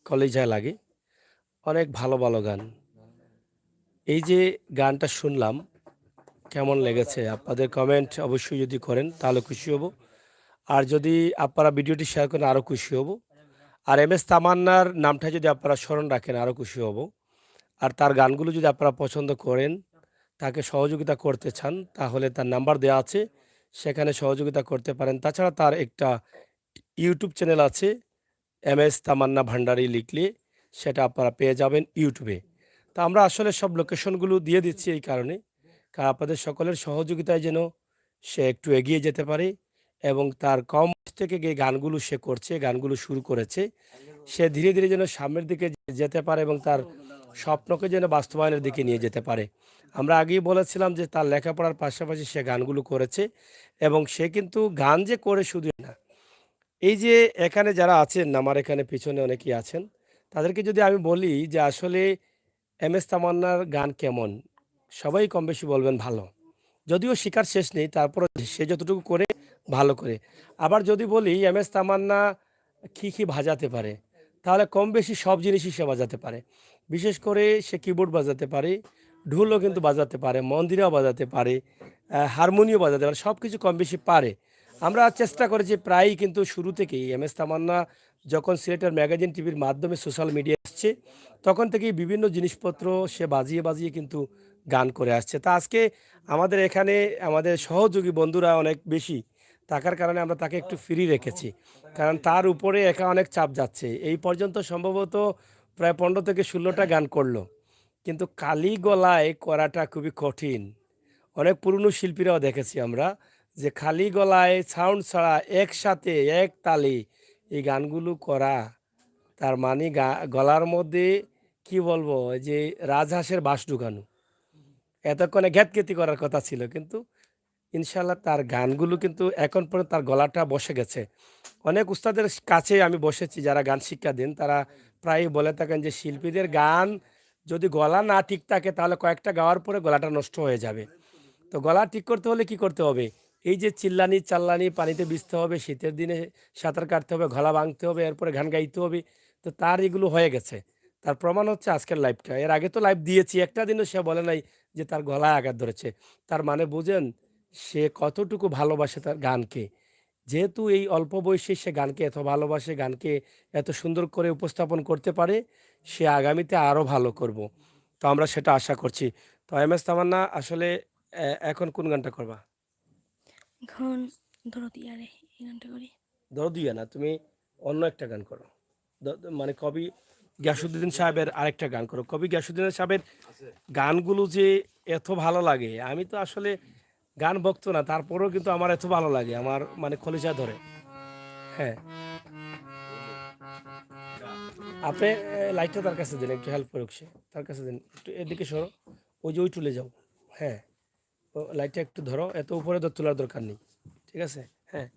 কলিজায় লাগে, অনেক ভালো ভালো গান। এই যে গানটা শুনলাম, কেমন লেগেছে আপনাদের কমেন্ট অবশ্যই যদি করেন তাহলে খুশি হব, আর যদি আপনারা ভিডিওটি শেয়ার করেন আরও খুশি হব, আর এম এস তামান্নার নামটা যদি আপনারা স্মরণ রাখেন আরও খুশি হব, আর তার গানগুলো যদি আপনারা পছন্দ করেন, তাকে সহযোগিতা করতে চান, তাহলে তার নাম্বার দেওয়া আছে, সেখানে সহযোগিতা করতে পারেন। তাছাড়া তার একটা ইউটিউব চ্যানেল আছে, এম এস তামান্না ভান্ডারি লিখলে সেটা আপনারা পেয়ে যাবেন ইউটিউবে। তা আমরা আসলে সব লোকেশনগুলো দিয়ে দিচ্ছি এই কারণে, কারণ আপনাদের সকলের সহযোগিতায় যেন সে একটু এগিয়ে যেতে পারে, এবং তার কম বয়স থেকে যে গানগুলো সে করছে, গানগুলো শুরু করেছে, সে ধীরে ধীরে যেন সামনের দিকে যেতে পারে এবং তার স্বপ্নকে যেন বাস্তবায়নের দিকে নিয়ে যেতে পারে। আমরা আগেই বলেছিলাম যে তার লেখাপড়ার পাশাপাশি সে গানগুলো করেছে, এবং সে কিন্তু গান যে করে শুধু না, এই যে এখানে যারা আছেন, আমার এখানে পিছনে অনেকেই আছেন, তাদেরকে যদি আমি বলি যে আসলে এম এস তামান্নার গান কেমন, সবাই কম বেশি বলবেন ভালো। যদিও শিকার শেষ নেই, তারপর সে যতটুকু করে ভালো করে। আবার যদি বলি এম এস তামান্না কী বাজাতে পারে, তাহলে কম বেশি সব জিনিসই সে বাজাতে পারে। বিশেষ করে সে কিবোর্ড বাজাতে পারে, ঢোলও কিন্তু বাজাতে পারে, মন্দিরাও বাজাতে পারে, হারমোনিয়াম বাজাতে পারে, সব কিছু কম বেশি পারে। আমরা চেষ্টা করেছি প্রায়ই, কিন্তু শুরু থেকেই এম এস তামান্না যখন সিলেটের ম্যাগাজিন টিভির মাধ্যমে সোশ্যাল মিডিয়া আসছে, তখন থেকেই বিভিন্ন জিনিসপত্র সে বাজিয়ে বাজিয়ে কিন্তু গান করে আসছে। তা আজকে আমাদের এখানে আমাদের সহযোগী বন্ধুরা অনেক বেশি থাকার কারণে আমরা তাকে একটু ফ্রি রেখেছি, কারণ তার উপরে একা অনেক চাপ যাচ্ছে। এই পর্যন্ত সম্ভবত প্রায় 15 থেকে 16টা গান করলো, কিন্তু কালি গলায় করাটা খুবই কঠিন। অনেক পুরনো শিল্পীরাও দেখেছি আমরা যে খালি গলায় সাউন্ড ছাড়া একসাথে এক তালে এই গানগুলো করা, তার মানে গলার মধ্যে কি বলবো, যে রাজহাঁসের বাঁশ ঢুকানো, এতক্ষণে ঘ্যাতঘেতি করার কথা ছিল, কিন্তু ইনশাল্লাহ তার গানগুলো কিন্তু এখন পর্যন্ত তার গলাটা বসে গেছে। অনেক উস্তাদের কাছে আমি বসেছি যারা গান শিক্ষা দেন, তারা প্রায়ই বলে থাকেন যে শিল্পীদের গান যদি গলা না ঠিক থাকে তাহলে কয়েকটা গাওয়ার পরে গলাটা নষ্ট হয়ে যাবে। তো গলা ঠিক করতে হলে কি করতে হবে, এই যে চিল্লানি চাল্লানি, পানিতে ভিজতে হবে, শীতের দিনে সাঁতার কাটতে হবে, গলা ভাঙতে হবে, এরপরে গান গাইতে হবে। তো তার এগুলো হয়ে গেছে। তার প্রমাণ হচ্ছে আজকের লাইভটা। এর আগে তো লাইভ দিয়েছি, একটা দিনও সে বলে নাই যে তার গলায় আঘাত ধরেছে। তার মানে বুঝেন সে কতটুকু ভালোবাসে তার গানকে। যেহেতু এই অল্প বয়সে সে গানকে এত ভালোবাসে, গানকে এত সুন্দর করে উপস্থাপন করতে পারে, সে আগামীতে আরও ভালো করব। তো আমরা সেটা আশা করছি। তো এম এস তামান্না আসলে এখন কোন গানটা করবা? এখন ধরো দিয়ারে এই গানটা করি। দরদিয়া না, তুমি অন্য একটা গান করো। মানে কবি গিয়াসউদ্দিন সাহেবের আরেকটা গান করো। কবি গিয়াসউদ্দিন সাহেবের গানগুলো যে এত ভালো লাগে, আমি তো আসলে গান ভক্ত না, তারপরেও কিন্তু আমার এত ভালো লাগে, আমার মানে কলিজা ধরে। হ্যাঁ, আপনি লাইটটা তার কাছে দিন, একটু হেল্প করুক, সে তার কাছে দিন, একটু এদিকে সরো, ওই যে ওই টুলে যাও। হ্যাঁ, ও লাইটটা একটু ধরো, এত উপরে তো তোলার দরকার নেই, ঠিক আছে? হ্যাঁ,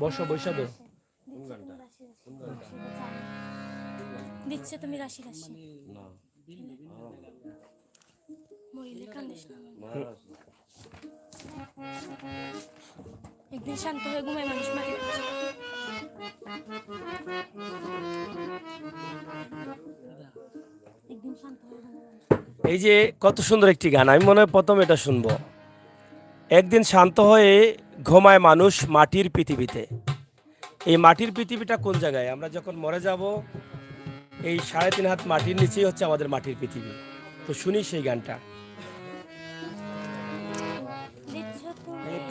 বসো, বৈশা দো। দিচ্ছে তুমি রাশি রাশি মরিলে কান্দিস না। একদিন শান্ত হয়ে ঘুমায় মানুষ মাটি। একদিন শান্ত হয়ে ঘুমায়। এই যে কত সুন্দর একটি গান, আমি মনে হয় প্রথম এটা শুনবো। একদিন শান্ত হয়ে ঘুমায় মানুষ মাটির পৃথিবীতে। এই মাটির পৃথিবীটা কোন জায়গায়? আমরা যখন মরে যাব, এই 3.5 হাত মাটির নিচেই হচ্ছে আমাদের মাটির পৃথিবী। তো শুনি সেই গানটা।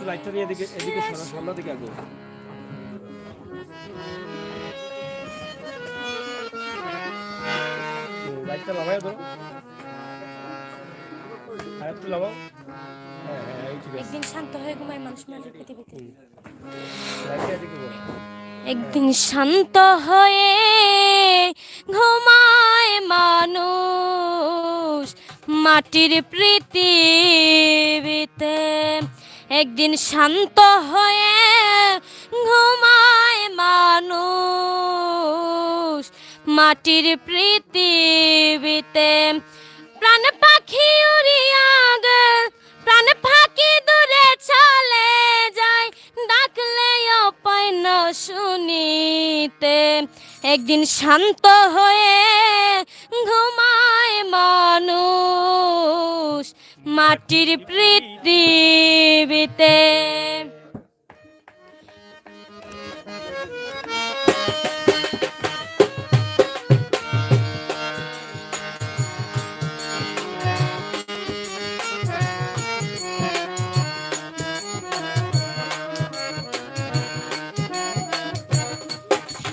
লাইটটা নিয়ে এদিকে এদিকে সরো, সামনের দিকে আগো। লাইটটা লাগাই দাও, আর একটু লাগাও। হ্যাঁ হ্যাঁ, এই ঠিক আছে। একদিন শান্ত হয়ে ঘুমায় মানুষ মাটির পৃথিবীতে। লাইটটা এদিকে দাও। একদিন শান্ত হয়ে ঘুমায় মানুষ মাটির পৃথিবীতে। একদিন শান্ত হয়ে ঘুমায় মানুষ মাটির পৃথিবীতে। প্রাণ পাখি উড়িয়া গেল, প্রাণ পাখি দূরে চলে যায়, ডাকলে পায় না শুনিতে। একদিন শান্ত হয়ে ঘুমায় মানুষ মাটির পৃথিবীতে।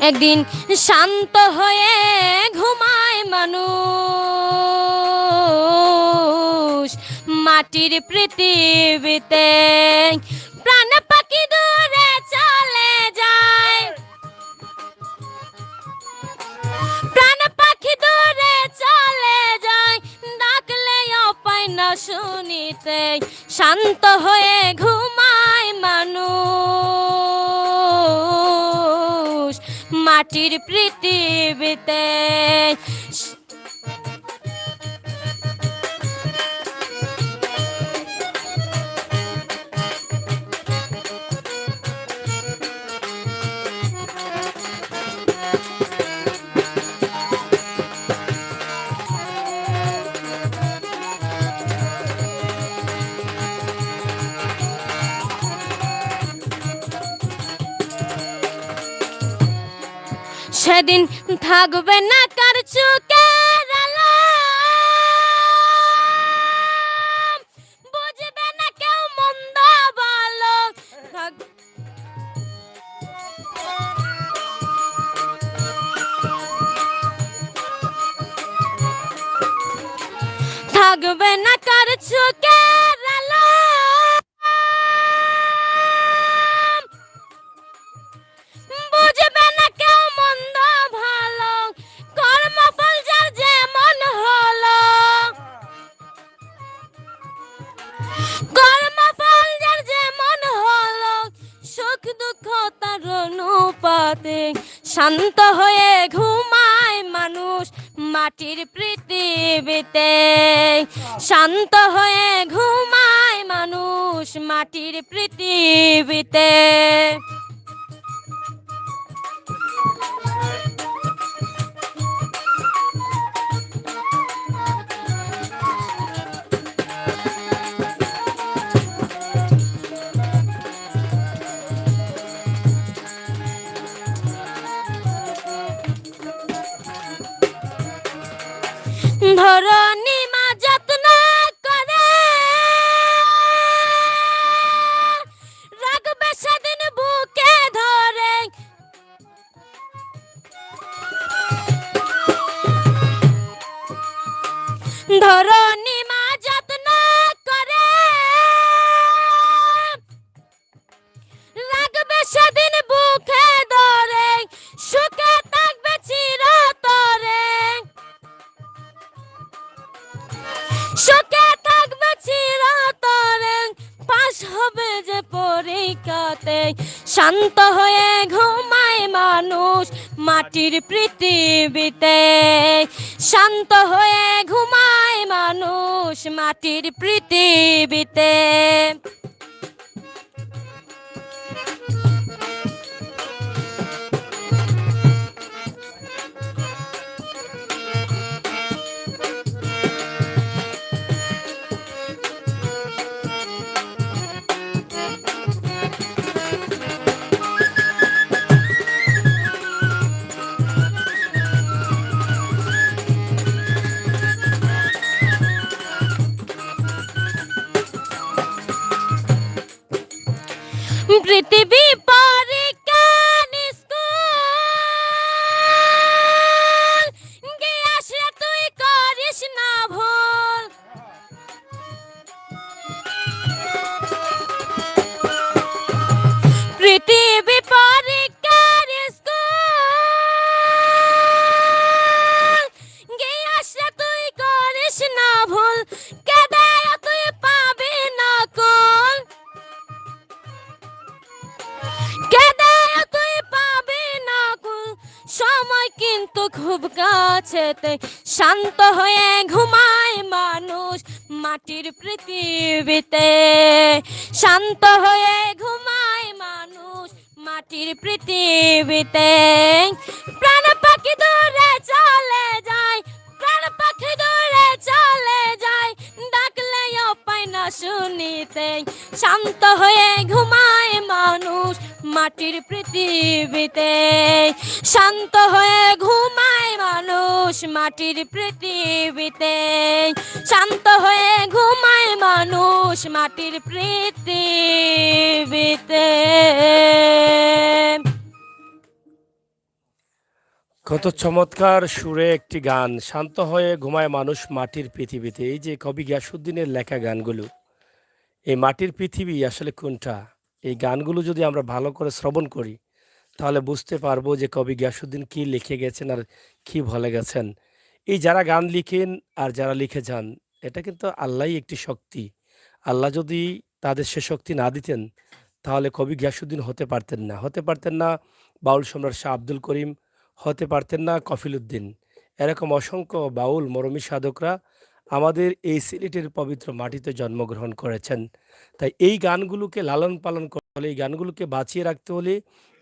একদিন শান্ত হয়ে ঘুমায় মানুষ মাটির পৃথিবীতে। প্রাণ পাখি দূরে চলে যায়, প্রাণ পাখি দূরে চলে যায়, ডাকলে পায় না শুনিতে। শান্ত হয়ে ঘুমায় মানুষ মাটির পৃথিবীতে। সেদিন থাকবে না কার চোখের আলো, বুঝবে না কেউ মন্দ ভালো। থাকবে না কার চোখের আলো, বুঝবে না কেউ মন্দ ভালো। কর্মফল যার যেমন হলো, কর্মফল যার যেমন হলো, সুখ দুঃখ তার অনুপাতে। শান্ত হয়ে ঘুমায় মানুষ মাটির পৃথিবীতে। শান্ত হয়ে ঘুমায় মানুষ মাটির পৃথিবীতে। ধরনী মা যত্ন করে রাখবে সেদিন বুকে ধরে। ধরনী মা যত্ন করে রাখবে সেদিন বুকে ধরে, সুখে থাকবে চিরতরে, সুখে থাকবে চিরতরে, পাশ হবে যে পরীক্ষাতে। শান্ত হয়ে ঘুমায় মানুষ মাটির পৃথিবীতে। শান্ত হয়ে ঘুমায় মানুষ মাটির পৃথিবীতে। পৃথিবী পরীক্ষণ স্কুল গিয়াসে তুই করিস না ভুল পৃথিবী পরীক্ষণ স্কুল গিয়াসে তুই করিস না ভুল কেদায় তুই পাবি না কুল কেদায় তুই পাবি না কুল সময় কিন্তু খুব কাছেতে শান্ত হয়ে ঘুমায় মানুষ মাটির পৃথিবীতে শান্ত হয়ে ঘুমায় মানুষ মাটির পৃথিবীতে প্রাণ পাখি দূরে চলে যায় প্রাণ পাখি দূরে চলে যায় ডাকলেও পায় না শুনিতে শান্ত হয়ে ঘুমায় মানুষ মাটির পৃথিবীতে শান্ত হয়ে ঘুমায় মানুষ মাটির পৃথিবীতে শান্ত হয়ে ঘুমায় মানুষ মাটির পৃথিবীতে কত চমৎকার সুরে একটি গান, শান্ত হয়ে ঘুমায় মানুষ মাটির পৃথিবীতে। এই যে কবি গিয়াসউদ্দিনের লেখা গানগুলো, এই মাটির পৃথিবী আসলে কোনটা, এই গানগুলো যদি আমরা ভালো করে শ্রবণ করি তাহলে বুঝতে পারবো যে কবি গিয়াসউদ্দিন কি লিখে গেছেন আর কি বলে গেছেন। এই যারা গান লিখেন আর যারা লিখে যান, এটা কিন্তু আল্লাহই একটি শক্তি। আল্লাহ যদি তাদের সে শক্তি না দিতেন তাহলে কবি গিয়াসউদ্দিন হতে পারতেন না বাউল সম্রাট শাহ আব্দুল করিম, হতে পারতেন না কফিল উদ্দিন। এরকম অসংখ্য বাউল মরমী সাধকরা আমাদের এই সিলেটের পবিত্র মাটিতে জন্মগ্রহণ করেছেন। তাই এই গানগুলোকে লালন পালন করতে হলে, এই গানগুলোকে বাঁচিয়ে রাখতে হলে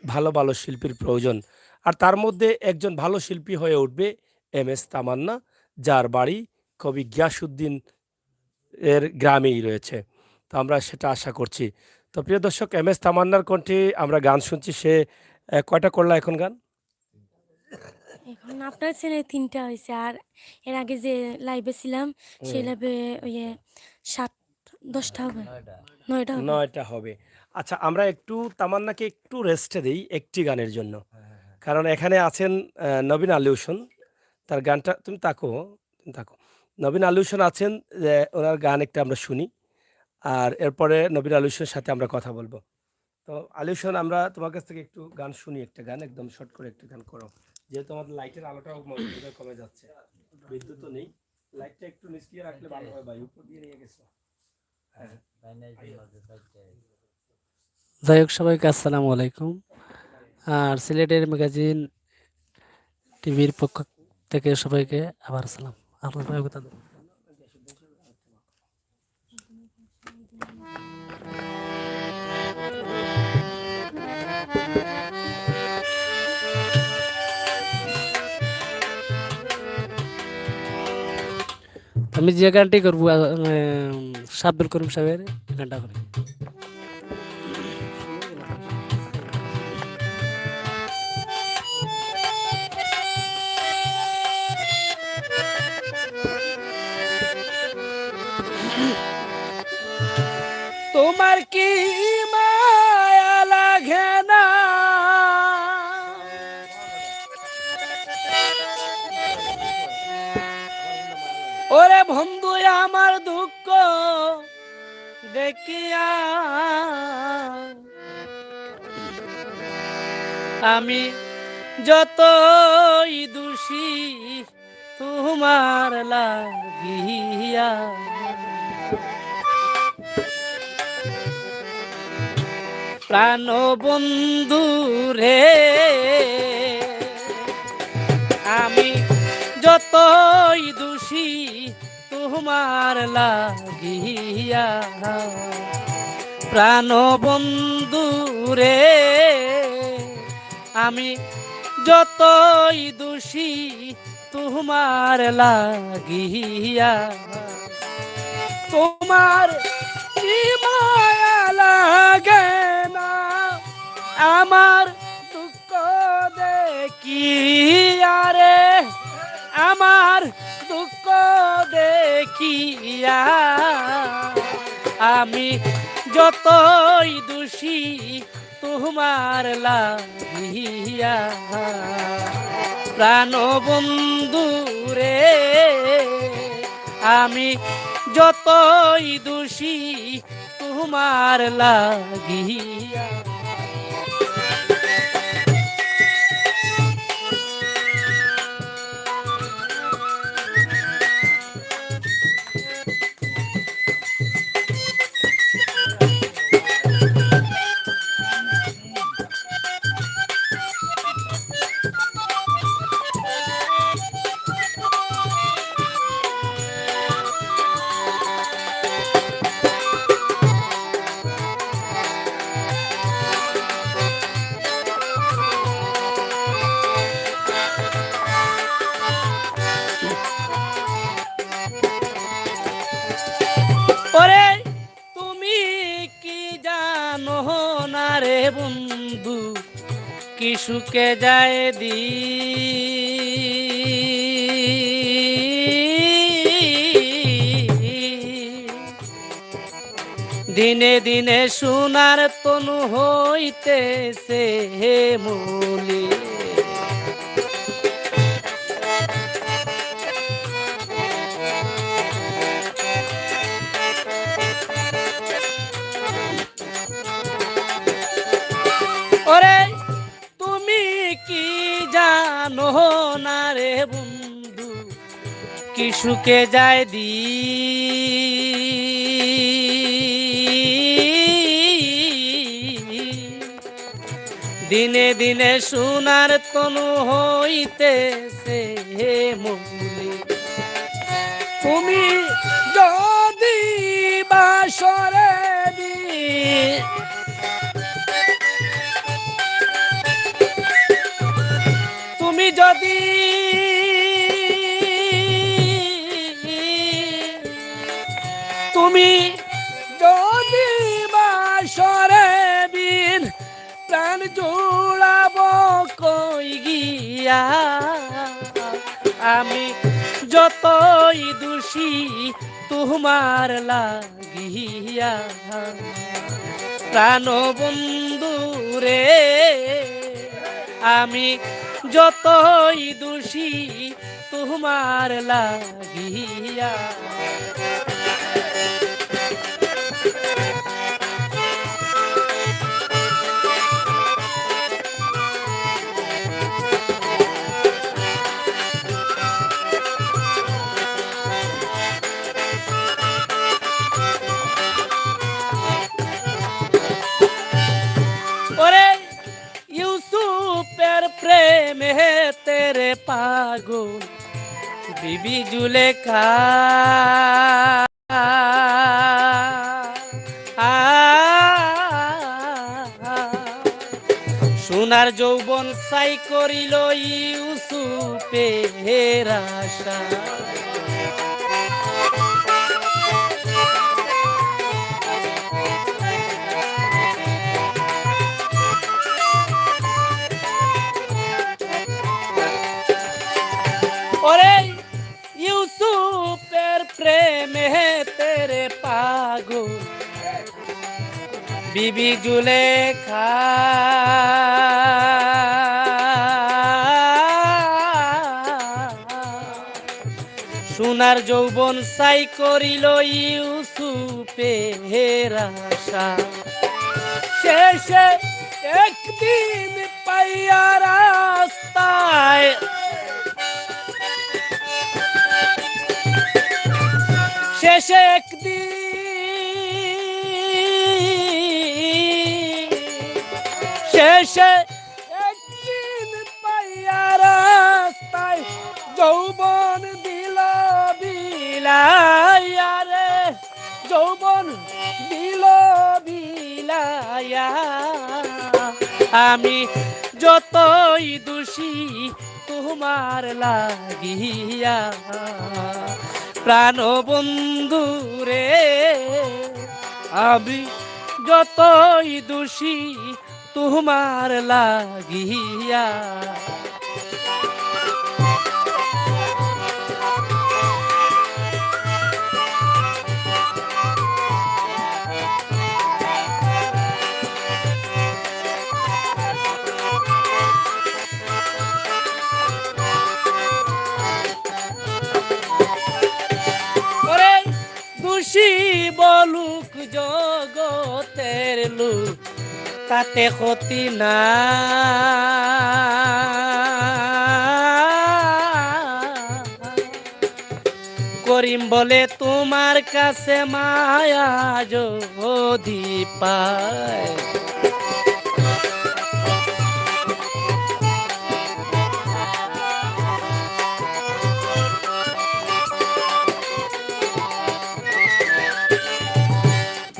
ভালো ভালো শিল্পীর প্রয়োজন। আর তার মধ্যে একজন ভালো শিল্পী হয়ে উঠবে এম.এস. তামান্না, যার বাড়ি কবি গিয়াসউদ্দিন এর গ্রামেই রয়েছে। তো আমরা সেটা আশা করছি। তো প্রিয় দর্শক, এম.এস. তামান্নার কণ্ঠে আমরা গান শুনছি। সে কয়টা করলা এখন গান? এখন আপনার চ্যানেলে 3টা হয়েছে, আর এর আগে যে লাইভে ছিলাম সেই লাইভে ওই 7-10টা হবে, 9টা হবে। 9টা হবে। আচ্ছা, আমরা একটু তামান্নাকে একটু রেস্টে দিই একটি গানের জন্য, কারণ এখানে আছেন নবীন আলী হোসেন। তার গানটা তুমি তাকো, নবীন আলী হোসেন আছেন, যে ওনার গান একটা আমরা শুনি, আর এরপরে নবীন আলী হোসেনের সাথে আমরা কথা বলবো। তো আলী হোসেন, আমরা তোমার কাছ থেকে একটু গান শুনি, একটা গান একদম শর্ট করে একটা গান করো, যেহেতু আমাদের লাইটের আলোটাও কমে যাচ্ছে, বিদ্যুৎও নেই, লাইটটা একটু নিষ্ক্রিয় রাখলে ভালো হয়। ভাই উপর দিয়ে নিয়ে গেছো। হ্যাঁ, যাই হোক, সবাইকে আসসালামু আলাইকুম। আর সিলেটের ম্যাগাজিন টিভির পক্ষ থেকে সবাইকে আবার সালাম। আপনার সবাই কথা দেন। আমি যে গানটি করবো শাহ আব্দুল করিম সাহেবের গানটা করি। তোমার কি মায়া লাগে না ওরে বন্ধু আমার দুঃখ দেখিয়া, আমি যতই দোষী তোমার লাগিয়া, প্রাণ বন্ধু রে আমি যতই দোষী তোমার লাগিয়া, প্রাণ বন্ধু রে আমি যতই দোষী তোমার লাগিয়া, তোমার কি মায়া লাগে না আমার দুঃখ দেখিয়া রে, আমার দুঃখ দেখিয়া, আমি যতই দোষী তোমার লাগিয়া প্রাণ বন্ধু রে আমি যতই দোষী তোমার লাগিয়া ওরে তুমি কি জানো না রে বন্ধু কি সুখে যায় দিনে দিনে সোনার তনু হইতেছে হে মলি ওরে তুমি কি জানো না রে বন্ধু কি সুখে যায় দিনে দিনে সোনার তনু হইতেছে হে মৌলি তুমি যদি বাসরে তুমি যদি তুমি যদি বাসরে বিন প্রাণ জোড়াব কই গিয়া আমি যতই দোষী তোমার লাগিয়া প্রাণ বন্ধু রে আমি যতই দোষী তোমার লাগিয়া ওরে ইউসুফের প্রেমে তেরে পাগল বিবি জুলেখা সোনার যৌবন সাই করিল ইউসুফের আশা ওরে ইউসুফের প্রেমে তেরে পাগল বিবি জুলেখা সোনার যৌবন সাই করিল ইউসুফের আশা শেষে একদিন পাইয়া রাস্তায় শেষে একদিন শেষে একদিন পাইয়া রাস্তায় যৌবন দিল বিলাইয়া রে যৌবন দিল বিলাইয়া আমি যতই দোষী তোমার লাগিয়া প্রাণ বন্ধু রে আমি যতই দোষী তোমার লাগিয়া তাতে ক্ষতি না করিম বলে তোমার কাছে মায়া যদি পায়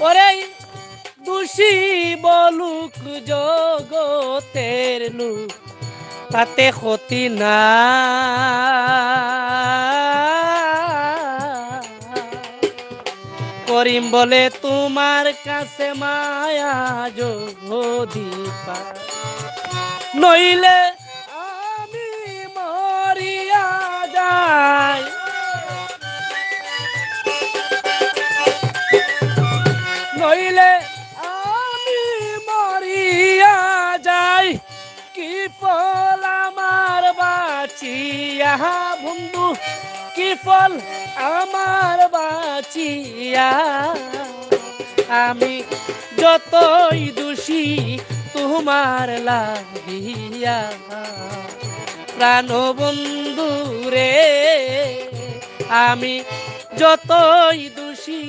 ওরে দোষী বলুক জগতের লোক তাতে ক্ষতি না করিম বলে তোমার কাছে মায়া যদি পায় নইলে আমি মরিয়া যাই নইলে আমি মরিয়া যাই কি ফল আমার বাঁচিয়া বন্ধু কি ফল আমার বাঁচিয়া আমি যতই দোষী তোমার লাগিয়া প্রাণ বন্ধু রে আমি যতই দোষী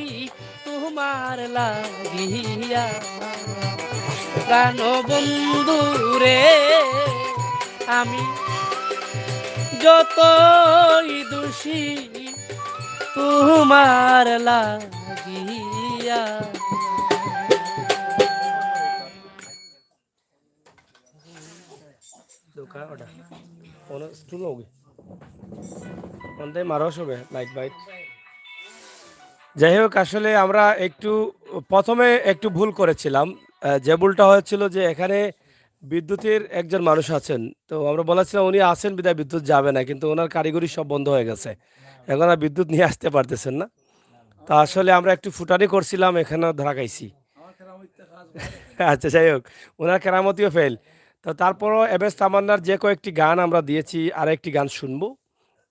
তোমার লাগিয়া প্রাণ বন্ধু রে আমি যতই দোষী তোমার লাগিয়া स्टूल होगी मारो सब लाइट बाइट যাই হোক আসলে আমরা একটু প্রথমে একটু ভুল করেছিলাম যে ভুলটা হয়েছিল যে এখানে বিদ্যুতের একজন মানুষ আছেন তো আমরা বলেছিলাম উনি আছেন বিধায় বিদ্যুৎ যাবে না কিন্তু ওনার কারিগরি সব বন্ধ হয়ে গেছে এখন আর বিদ্যুৎ নিয়ে আসতে পারতেছেন না তা আসলে আমরা একটু ফুটানি করছিলাম এখানেও ধরা খাইছি আচ্ছা যাই হোক ওনার কেরামতিও ফেল তো তারপরও এম এস তামান্নার যে কয়েকটি গান আমরা দিয়েছি আর একটি গান শুনবো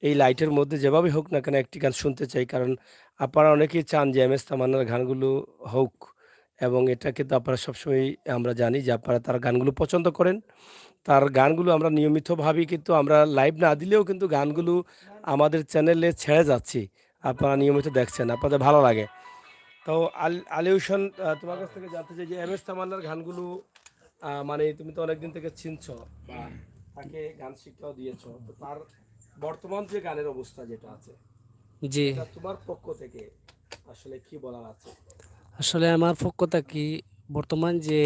এই লাইটের মধ্যে যেভাবে হোক না কেন একটি গান শুনতে চাই কারণ আপনারা অনেকেই চান যে এম এস তামান্নার গানগুলো হোক এবং এটা কিন্তু আপনারা সবসময় আমরা জানি যে আপনারা তার গানগুলো পছন্দ করেন তার গানগুলো আমরা নিয়মিতভাবেই কিন্তু আমরা লাইভ না দিলেও কিন্তু গানগুলো আমাদের চ্যানেলে ছেড়ে যাচ্ছি আপনারা নিয়মিত দেখছেন আপনাদের ভালো লাগে তো আলী হোসেন তোমার কাছ থেকে জানতে চাই যে এম এস তামান্নার গানগুলো মানে তুমি তো অনেকদিন থেকে চিনছো বা তাকে গান শিক্ষাও দিয়েছো তো তার বর্তমান যে গানের অবস্থা যেটা আছে জি তোমার পক্ষ থেকে আসলে কি বলার আছে আসলে আমার পক্ষটা কি বর্তমান যে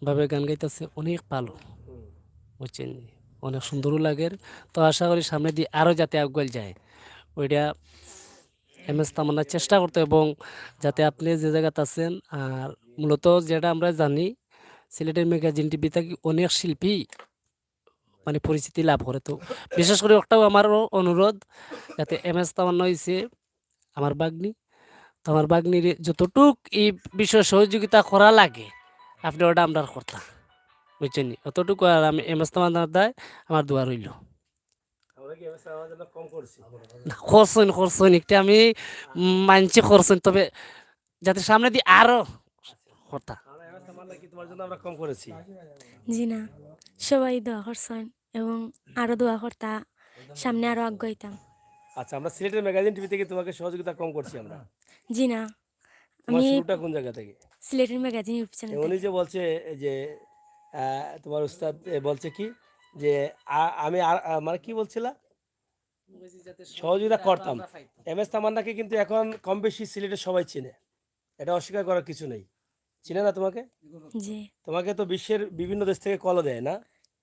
ভাবে গান গাইতেছে অনেক ভালো বুঝছেন অনেক সুন্দরও লাগে তো আশা করি সামনে দিয়ে আরও যাতে আগুয়াল যায় ওইটা এম এস তামান্নার চেষ্টা করতে এবং যাতে আপনি যে জায়গাতে আছেন আর মূলত যেটা আমরা জানি সিলেটের ম্যাগাজিন টিভি থেকে অনেক শিল্পী মানে পরিচিতি লাভ করে তো বিশেষ করে একটাও আমারও অনুরোধ যাতে এম এস তামান্না হয়েছে আমার বাগ্নি তো আমার বাগ্নির যতটুক এই বিষয়ে সহযোগিতা করা লাগে আপনি ওটা আমরা কর্তা বুঝছেন অতটুকু আর আমি এম এস তামান্নার দায় আমার দোয়া রইল খরচইন একটা আমি মানছি খরচইন তবে যাতে সামনে দিয়ে আরো কর্তা তোমার জন্য আমরা কম করেছি জি না সবাই দোয়া করছেন এবং আরো দোয়া করতা সামনে আরো আগাইতাম আচ্ছা আমরা সিলেটের ম্যাগাজিন টিভি থেকে তোমাকে সহযোগিতা কম করছি আমরা জি না তোমার আমি শুরুটা কোন জায়গা থেকে সিলেটের ম্যাগাজিন ইউটিউব চ্যানেল উনি যে বলছে যে তোমার উস্তাদ বলছে কি যে আমি মানে কি বলছিলা সহযোগিতা করতাম এম এস তামান্নাকে কিন্তু এখন কম বেশি সিলেটের সবাই চিনে এটা অস্বীকার করার কিছু নেই চিনে না তোমাকে জি তোমাকে তো বিশ্বের বিভিন্ন দেশ থেকে কলও দেয় না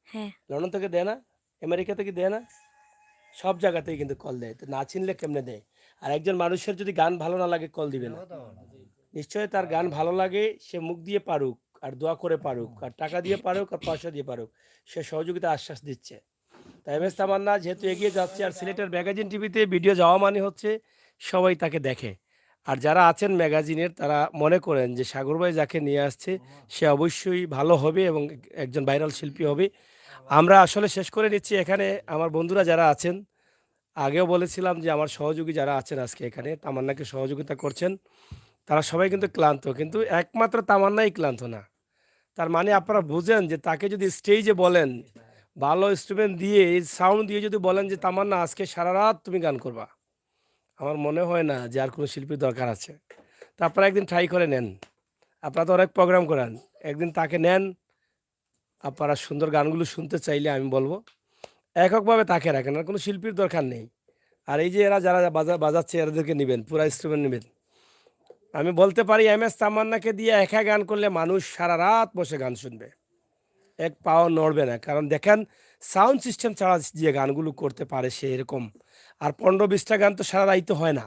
হ্যাঁ লন্ডন থেকে দেয় না আমেরিকা থেকে দেয় না সব জায়গাতেই কিন্তু কল দেয় তো না চিনলে কেমনে দেয় আর একজন মানুষের যদি গান ভালো না লাগে কল দিবে না নিশ্চয়ই তার গান ভালো লাগে সে মুখ দিয়ে পারুক আর দোয়া করে পারুক আর টাকা দিয়ে পারুক আর পয়সা দিয়ে পারুক সে সহযোগিতা আশ্বাস দিচ্ছে তাই এম এস তামান্না যেহেতু এগিয়ে যাচ্ছে আর সিলেটের ম্যাগাজিন টিভিতে ভিডিও যাওয়া মানে হচ্ছে সবাই তাকে দেখে আর যারা আছেন ম্যাগাজিনের তারা মনে করেন যে সাগর ভাই যাকে নিয়ে আসছে সে অবশ্যই ভালো হবে এবং একজন ভাইরাল শিল্পী হবে আমরা আসলে শেষ করে নিচ্ছি এখানে আমার বন্ধুরা যারা আছেন আগেও বলেছিলাম যে আমার সহযোগী যারা আছেন আজকে এখানে তামান্নাকে সহযোগিতা করছেন তারা সবাই কিন্তু ক্লান্ত কিন্তু একমাত্র তামান্নাই ক্লান্ত না তার মানে আপনারা বুঝেন যে তাকে যদি স্টেজে বলেন ভালো ইনস্ট্রুমেন্ট দিয়ে সাউন্ড দিয়ে যদি বলেন যে তামান্না আজকে সারা রাত তুমি গান করবা, আমার মনে হয় না যে আর কোনো শিল্পীর দরকার আছে। তা আপনারা একদিন ট্রাই করে নেন, আপনারা তো অনেক প্রোগ্রাম করেন, একদিন তাকে নেন। আপনারা সুন্দর গানগুলো শুনতে চাইলে আমি বলবো এককভাবে তাকে রাখেন, আর কোনো শিল্পীর দরকার নেই। আর এই যে এরা যারা বাজাচ্ছে এদেরকে নেবেন, পুরা ইনস্ট্রুমেন্ট নেবেন। আমি বলতে পারি MS তামান্নাকে দিয়ে একা গান করলে মানুষ সারা রাত বসে গান শুনবে, এক পাও নড়বে না। কারণ দেখেন সাউন্ড সিস্টেম ছাড়া যে গানগুলো করতে পারে সে এরকম। আর 15-20টা গান তো সারা রাইতে হয় না,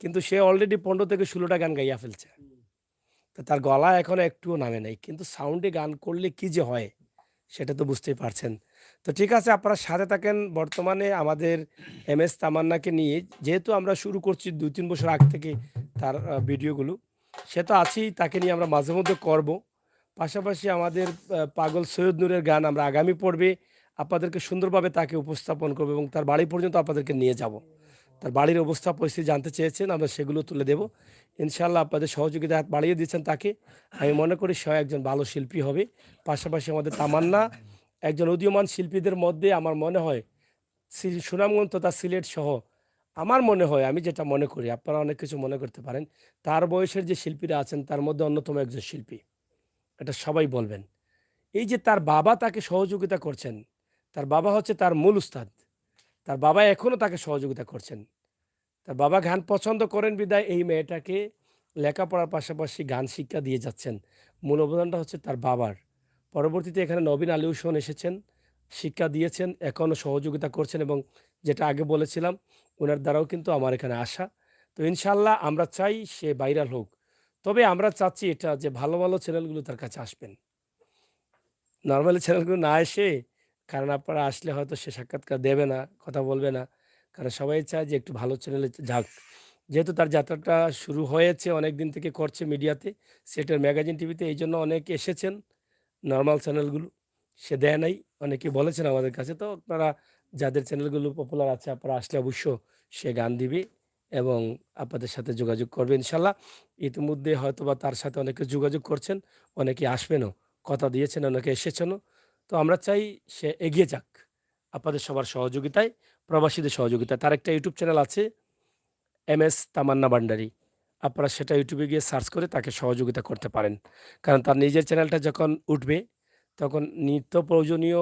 কিন্তু সে অলরেডি 15 থেকে 16টা গান গাইয়া ফেলছে। তো তার গলা এখনো একটুও নামে নাই, কিন্তু সাউন্ডে গান করলে কি যে হয় সেটা তো বুঝতেই পারছেন। তো ঠিক আছে, আপনারা সাথে থাকেন। বর্তমানে আমাদের MS তামান্নাকে নিয়ে যেহেতু আমরা শুরু করছি 2-3 বছর আগ থেকে তার ভিডিওগুলো, সে তো আছেই, তাকে নিয়ে আমরা মাঝে মধ্যে করব। পাশাপাশি আমাদের পাগল সৈয়দ নূরের গান আমরা আগামী পর্বে আপনাদেরকে সুন্দরভাবে তাকে উপস্থাপন করবো এবং তার বাড়ি পর্যন্ত আপনাদেরকে নিয়ে যাব। তার বাড়ির অবস্থা পরিস্থিতি জানতে চেয়েছেন, আমরা সেগুলো তুলে দেব ইনশাল্লাহ। আপনাদের সহযোগিতা হাত বাড়িয়ে দিচ্ছেন তাকে, আমি মনে করি সে একজন ভালো শিল্পী হবে। পাশাপাশি আমাদের তামান্না একজন উদীয়মান শিল্পীদের মধ্যে আমার মনে হয় সুনামগঞ্জ তথা সিলেট সহ আমার মনে হয়, আমি যেটা মনে করি, আপনারা অনেক কিছু মনে করতে পারেন, তার বয়সের যে শিল্পীরা আছেন তার মধ্যে অন্যতম একজন শিল্পী, এটা সবাই বলবেন। এই যে তার বাবা তাকে সহযোগিতা করছেন, তার বাবা হচ্ছে তার মূল উস্তাদ, তার বাবা এখনও তাকে সহযোগিতা করছেন। তার বাবা গান পছন্দ করেন বিদায় এই মেয়েটাকে লেখাপড়ার পাশাপাশি গান শিক্ষা দিয়ে যাচ্ছেন। মূল অবদানটা হচ্ছে তার বাবার। পরবর্তীতে এখানে নবীন আলী হোসেন এসেছেন, শিক্ষা দিয়েছেন, এখনও সহযোগিতা করছেন এবং যেটা আগে বলেছিলাম ওনার দ্বারাও কিন্তু আমার এখানে আসা। তো ইনশাল্লাহ আমরা চাই সে ভাইরাল হোক, তবে আমরা চাচ্ছি এটা যে ভালো ভালো চ্যানেলগুলো তার কাছে আসবেন, নর্মালি চ্যানেলগুলো না এসে। কারণ আপনারা আসলে হয়তো সে সাক্ষাৎকার দেবে না, কথা বলবে না, কারণ সবাই চায় যে একটু ভালো চ্যানেলে যাক। যেহেতু তার যাত্রাটা শুরু হয়েছে অনেক দিন থেকে করছে মিডিয়াতে, সেটের ম্যাগাজিন টিভিতে, এই জন্য অনেকে এসেছেন নর্মাল চ্যানেলগুলো, সে দেয় নাই, অনেকে বলেছেন আমাদের কাছে। তো আপনারা যাদের চ্যানেলগুলো পপুলার আছে আপনারা আসলে অবশ্য সে গান দিবে এবং আপনাদের সাথে যোগাযোগ করবে ইনশাল্লাহ। ইতিমধ্যে হয়তো বা তার সাথে অনেকে যোগাযোগ করছেন, অনেকে আসবেনও, কথা দিয়েছেন, অনেকে এসেছেনও। তো আমরা চাই সে এগিয়ে যাক আপনাদের সবার সহযোগিতায়, প্রবাসীদের সহযোগিতায়। তার একটা ইউটিউব চ্যানেল আছে MS তামান্না ভান্ডারী, আপনারা সেটা ইউটিউবে গিয়ে সার্চ করে তাকে সহযোগিতা করতে পারেন। কারণ তার নিজের চ্যানেলটা যখন উঠবে তখন নিত্য প্রয়োজনীয়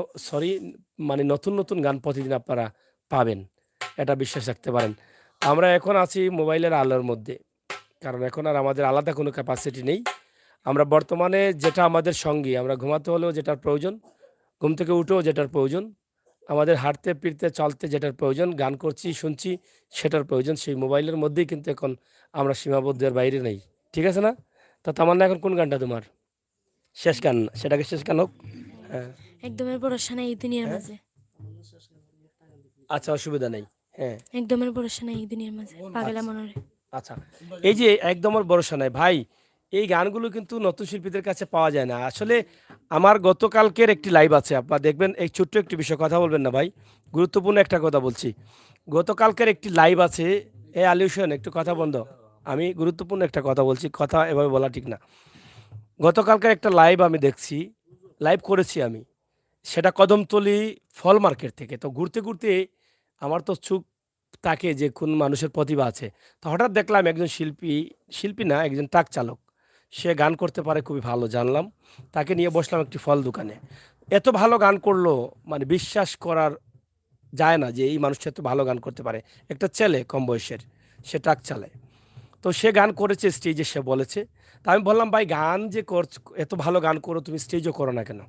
মানে নতুন নতুন গান প্রতিদিন আপনারা পাবেন, এটা বিশ্বাস রাখতে পারেন। আমরা এখন আছি মোবাইলের আলোর মধ্যে, কারণ এখন আর আমাদের আলাদা কোনো ক্যাপাসিটি নেই। আমরা বর্তমানে যেটা আমাদের সঙ্গী, আমরা ঘুমাতে হলেও যেটার প্রয়োজন, ঘুম থেকে উঠেও যেটার প্রয়োজন, আমাদের হাঁটতে ফিরতে চলতে যেটার প্রয়োজন, গান করছি শুনছি সেটার প্রয়োজন, সেই মোবাইলের মধ্যেই কিন্তু এখন আমরা সীমাবদ্ধ, এর বাইরে নেই। ঠিক আছে না? তা তামান্না এখন কোন গানটা তোমার শেষ গান? সেটাকে শেষ গান হোক। হ্যাঁ, একদমের ভরসা নাই এই দুনিয়ার হ্যাঁ, মাঝে। আচ্ছা, অসুবিধা নেই। হ্যাঁ, একদমের ভরসা নাই এই দুনিয়ার মাঝে, পাগলা আচ্ছা মনরে। আচ্ছা, এই যে একদম ওর ভরসা নাই ভাই, এই গানগুলো কিন্তু নতুন শিল্পীদের কাছে পাওয়া যায় না আসলে। আমার গতকালকের একটি লাইভ আছে, আপনারা দেখবেন। এই ছোট্ট একটি বিষয়, কথা বলবেন না ভাই, গুরুত্বপূর্ণ একটা কথা বলছি। গতকালকের একটি লাইভ আছে, আলী হোসেন একটু কথা বন্ধ, আমি গুরুত্বপূর্ণ একটা কথা বলছি, কথা এভাবে বলা ঠিক না। গতকালকের একটা লাইভ আমি দেখছি, লাইভ করেছি আমি, সেটা কদমতলী ফল মার্কেট থেকে। তো ঘুরতে ঘুরতে আমার তো চোখ তাকে যে কোন মানুষের প্রতিভা আছে, তো হঠাৎ দেখলাম একজন শিল্পী, শিল্পী না, একজন ট্রাক চালক, সে গান করতে পারে খুবই ভালো, জানলাম। তাকে নিয়ে বসলাম একটি ফল দোকানে, এত ভালো গান করলো, মানে বিশ্বাস করার যায় না যে এই মানুষটা এত ভালো গান করতে পারে। একটা ছেলে কম বয়সের, সে ট্রাক চালায়। তো সে গান করেছে স্টেজে, সে বলেছে। তা আমি বললাম ভাই গান যে এত ভালো গান করো, তুমি স্টেজও করো না কেন?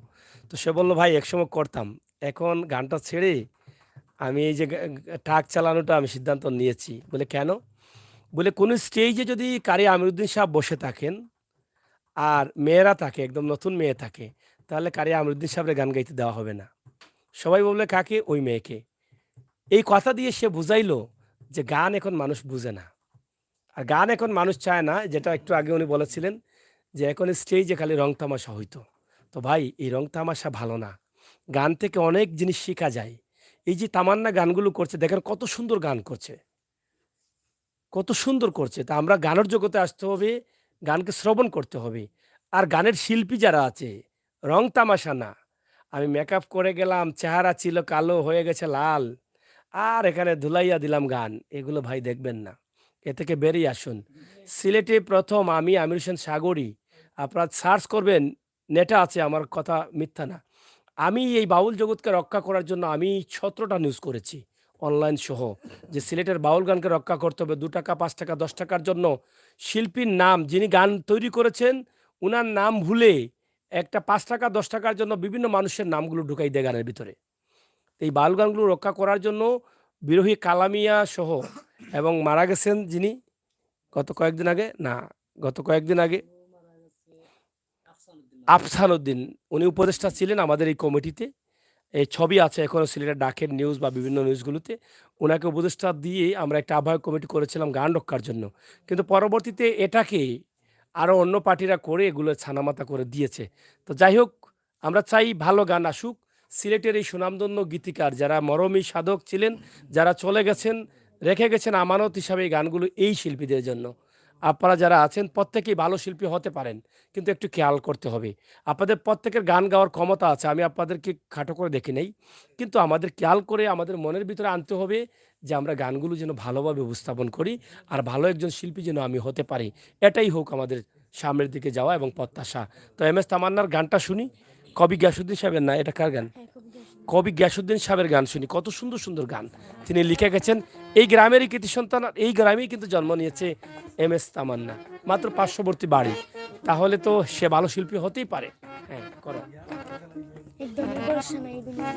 তো সে বললো ভাই একসময় করতাম, এখন গানটা ছেড়ে আমি এই যে ট্রাক চালানোটা আমি সিদ্ধান্ত নিয়েছি। বলে কেন? বলে কোনো স্টেজে যদি কারি আমিরুদ্দিন সাহেব বসে থাকেন আর মেয়েরা থাকে, একদম নতুন মেয়ে থাকে, তাহলে কারি আমিরুদ্দিন সাহেবের গান গাইতে দেওয়া হবে না। সবাই বলবে কাকে? ওই মেয়েকে। এই কথা দিয়ে সে বুঝাইলো যে গান এখন মানুষ বুঝে না, আর গান এখন মানুষ চায় না, যেটা একটু আগে উনি বলেছিলেন যে এখন স্টেজে খালি রং তামাশা হইতো। তো ভাই এই রং তামাশা ভালো না, গান থেকে অনেক জিনিস শেখা যায়। এই যে তামান্না গানগুলো করছে, দেখেন কত সুন্দর গান করছে, কত সুন্দর করছে। তা আমরা গানের জগতে আসতে হবে, গানকে শ্রবণ করতে হবে। আর গানের শিল্পী যারা আছে, রং তামাশা না। আমি মেকআপ করে গেলাম, চেহারা ছিল কালো হয়ে গেছে লাল, আর এখানে ধুলাইয়া দিলাম গান। এগুলো ভাই দেখবেন না। এ থেকে বেরিয়ে আসুন। সিলেটে প্রথম আমি আমির হোসেন সাগরী, আপনারা সার্চ করবেন, নেটে আছে, আমার কথা মিথ্যা না। আমি এই বাউল জগৎকে রক্ষা করার জন্য আমি ১৭টা নিউজ করেছি অনলাইন সহ, যে সিলেটের বাউল গানকে রক্ষা করতে হবে। ২ টাকা, ৫ টাকা, ১০ টাকার জন্য শিল্পীর নাম, যিনি গান তৈরি করেছেন উনার নাম ভুলে একটা ৫ টাকা ১০ টাকার জন্য বিভিন্ন মানুষের নামগুলো ঢুকাই দেয় গানের ভিতরে। এই বাউল গানগুলো রক্ষা করার জন্য বিরোহী কালামিয়া সহ, এবং মারা গেছেন যিনি গত কয়েকদিন আগে আফসান উদ্দিন, উনি উপদেষ্টা ছিলেন আমাদের এই কমিটিতে। এই ছবি আছে এখনো সিলেটের ডাকের নিউজ বা বিভিন্ন নিউজগুলোতে। ওনাকে উপদেষ্টা দিয়ে আমরা একটা আহ্বায়ক কমিটি করেছিলাম গান রক্ষার জন্য। কিন্তু পরবর্তীতে এটাকে আরও অন্য পার্টিরা করে এগুলো ছানামাতা করে দিয়েছে। তো যাই হোক, আমরা চাই ভালো গান আসুক। সিলেটের এই সুনামধন্য গীতিকার যারা মরমী সাধক ছিলেন, যারা চলে গেছেন, রেখে গেছেন আমানত হিসাবে এই গানগুলো এই শিল্পীদের জন্য। আপনারা যারা আছেন প্রত্যেকেই ভালো শিল্পী হতে পারেন, কিন্তু একটু খেয়াল করতে হবে। আপনাদের প্রত্যেকের গান গাওয়ার ক্ষমতা আছে, আমি আপনাদেরকে খাটো করে দেখি নাই, কিন্তু আমাদের খেয়াল করে আমাদের মনের ভিতরে আনতে হবে যে আমরা গানগুলো যেন ভালোভাবে উপস্থাপন করি, আর ভালো একজন শিল্পী যেন আমি হতে পারি। এটাই হোক আমাদের সামনের দিকে যাওয়া এবং প্রত্যাশা। তো এম এস তামান্নার গানটা শুনি। কবি গ্যাসুদ্দিন সাহেবের, না এটা কার গান? হ্যাঁ, খুব বেশি। কবি গ্যাসুদ্দিন সাহেবের গান শুনি। কত সুন্দর সুন্দর গান তিনি লিখে গেছেন। এই গ্রামেরই কৃতি সন্তান, আর এই গ্রামেই কিন্তু জন্ম নিয়েছে এম এস তামান্না, মাত্র পার্শ্ববর্তী বাড়ি। তাহলে তো সে ভালো শিল্পী হতেই পারে। হ্যাঁ, করো। একদমই ভরসা নাই এই দুনিয়ায়।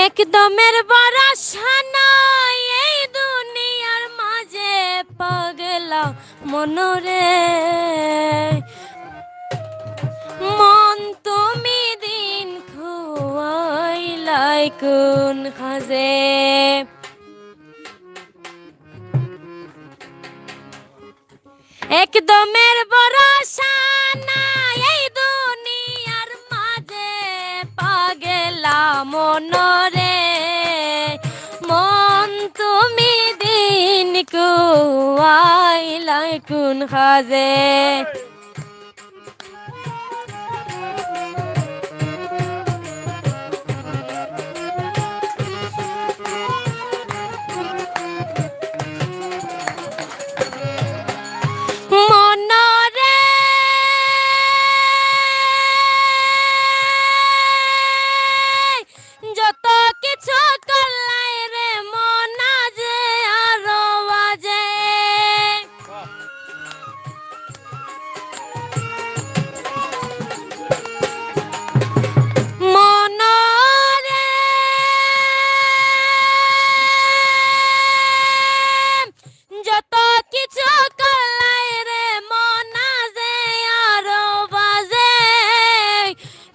একদমের ভরসা নাই এই দুনিয়ার মাঝে, পাগলা মনরে মন তুমি দিন খুয়াইলাই কোন খাজে। একদমের ভরসা নাই এই দুনিয়ার মাঝে, পাগলা মনরে মন তুমি দিন কুয়াইলাই কোন খাজে। মনরে যত কিছু করলাই রে মনা যে আরো বাজে। মনরে যত কিছু করলাই রে মনা যে আরো বাজে।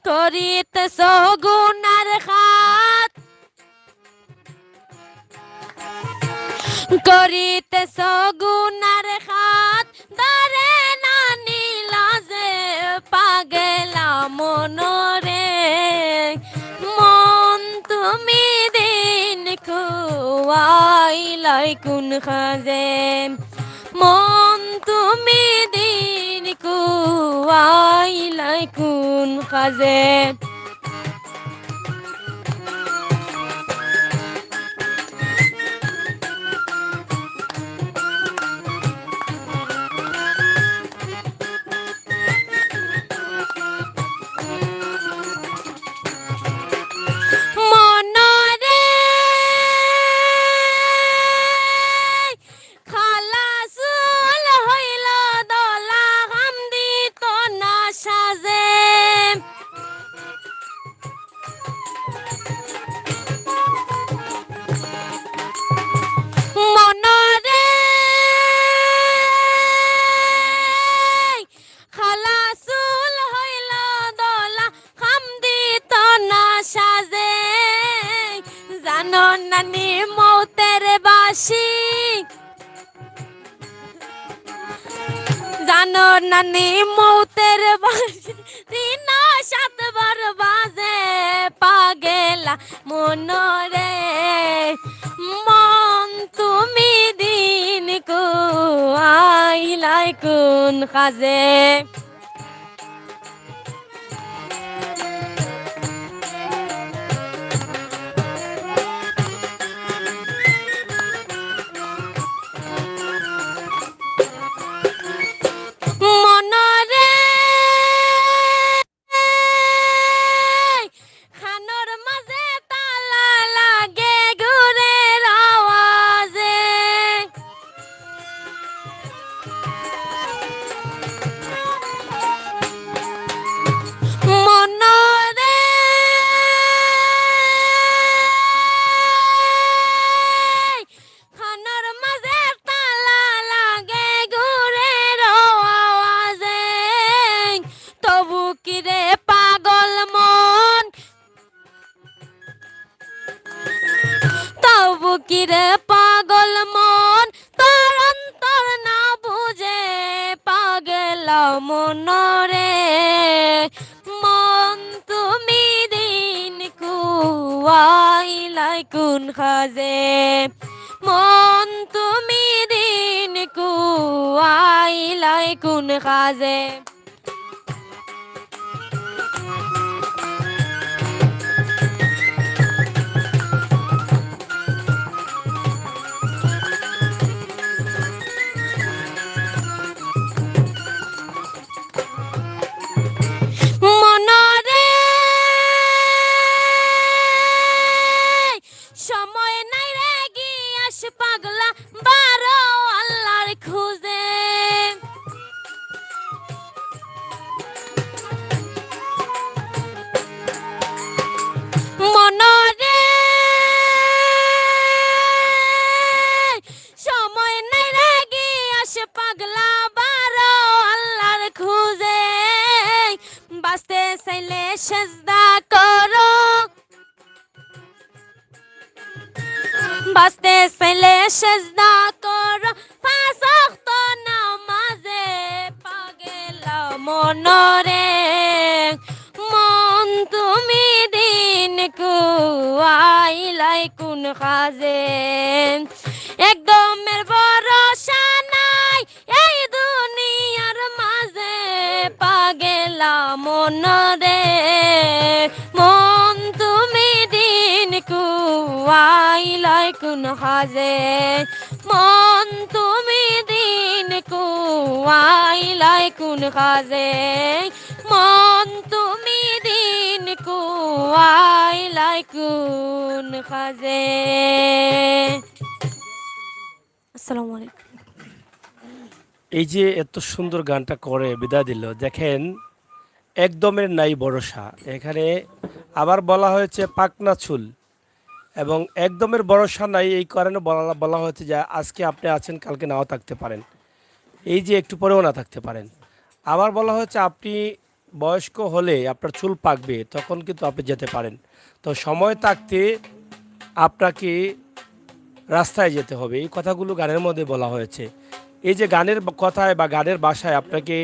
করিতে সগুনার খাত, করিতে সগুনার খাত, দারে না নীলাজে পাগলা মনরে মন তুমি দিন খুয়াইলাই কোন খাজে। মন তুমি দিন খুয়াইলাই কোন খাজে। মনরে খালাসুল হইল দলা হাম দিত না সাজে। মনরে খালাসুল হইল দলা হাম দিত না সাজে। জানো নানি মৌতের বাসি, জানো নানি মৌতের বাসি দিন 7 বার বাজে, পাগে পাগলা মনরে মন তুমি দিন কো আইলাই কোন কাজে মনরে খানোর মাঝে তালা লাগে ঘুরের আওয়াজে মনরে খানোর মাঝে তালা লাগে ঘুরের আওয়াজে তবু কিরে পাগল মন তবু কিরে পাগল মন তোর অন্তর না বুঝে পাগলা মনরে মন তুমি দিন কুয়াইলাই কোন খাজে মন তুমি দিন কুয়াইলাই কোন খাজে মনরে সময় নাই রে গিয়াস পাগলা বারো আল্লাহর খুঁজে মনরে সময় নাই রে গিয়াস পাগলা বারো আল্লাহর খুঁজে বাঁচতে চাইলে সেজদা করো বাঁচতে চাইলে সেজদা করো পাঁচ ওয়াক্ত নামাজে পাগলা মনরে মন তুমি দিন কুয়াইলাই কোন কাজে একদমের ভরসা নাই এই দুনিয়ার মাঝে পাগলা মনরে মন তুমি দিন কুয়াইলাই কোন কাজে মন তুমি দিন কুয়াইলাই কোন কাজে মন তুমি দিন কুয়াইলাই কোন কাজে আসসালামু আলাইকুম এই যে এত সুন্দর গানটা করে বিদায় দিল, দেখেন একদমের নাই ভরসা। এখানে আবার বলা হয়েছে পাকনা চুল, এবং একদমের ভরসা নাই এই কারণে বলা হয়েছে যে আজকে আপনি আছেন কালকে নাও থাকতে পারেন, এই যে একটু পরেও না থাকতে পারেন। আবার বলা হয়েছে আপনি বয়স্ক হলে আপনার চুল পাকবে, তখন কিন্তু আপনি যেতে পারেন। তো সময় থাকতে আপনাকে রাস্তায় যেতে হবে, এই কথাগুলো গানের মধ্যে বলা হয়েছে। এই যে গানের কথায় বা গানের ভাষায় আপনাকে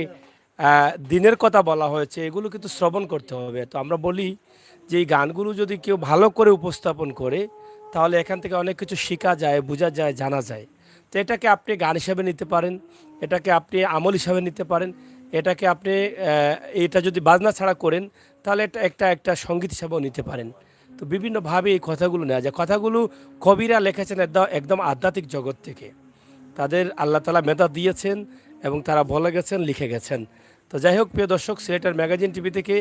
দিনের কথা বলা হয়েছে, এগুলো কিন্তু শ্রবণ করতে হবে। তো আমরা বলি যে এই গানগুলো যদি কেউ ভালো করে উপস্থাপন করে তাহলে এখান থেকে অনেক কিছু শেখা যায়, বোঝা যায়, জানা যায়। তো এটাকে আপনি গান হিসাবে নিতে পারেন, এটাকে আপনি আমল হিসাবে নিতে পারেন, এটাকে আপনি এটা যদি বাজনা ছাড়া করেন তাহলে এটা একটা সঙ্গীত হিসাবেও নিতে পারেন। তো বিভিন্নভাবে এই কথাগুলো নেওয়া যায়। কথাগুলো কবিরা লিখেছেন একদম আধ্যাত্মিক জগৎ থেকে, তাদের আল্লাহ তাআলা মেধা দিয়েছেন এবং তারা বলে গেছেন, লিখে গেছেন। তো যাই হোক প্রিয় দর্শক, সিলেটের ম্যাগাজিন টিভি থেকে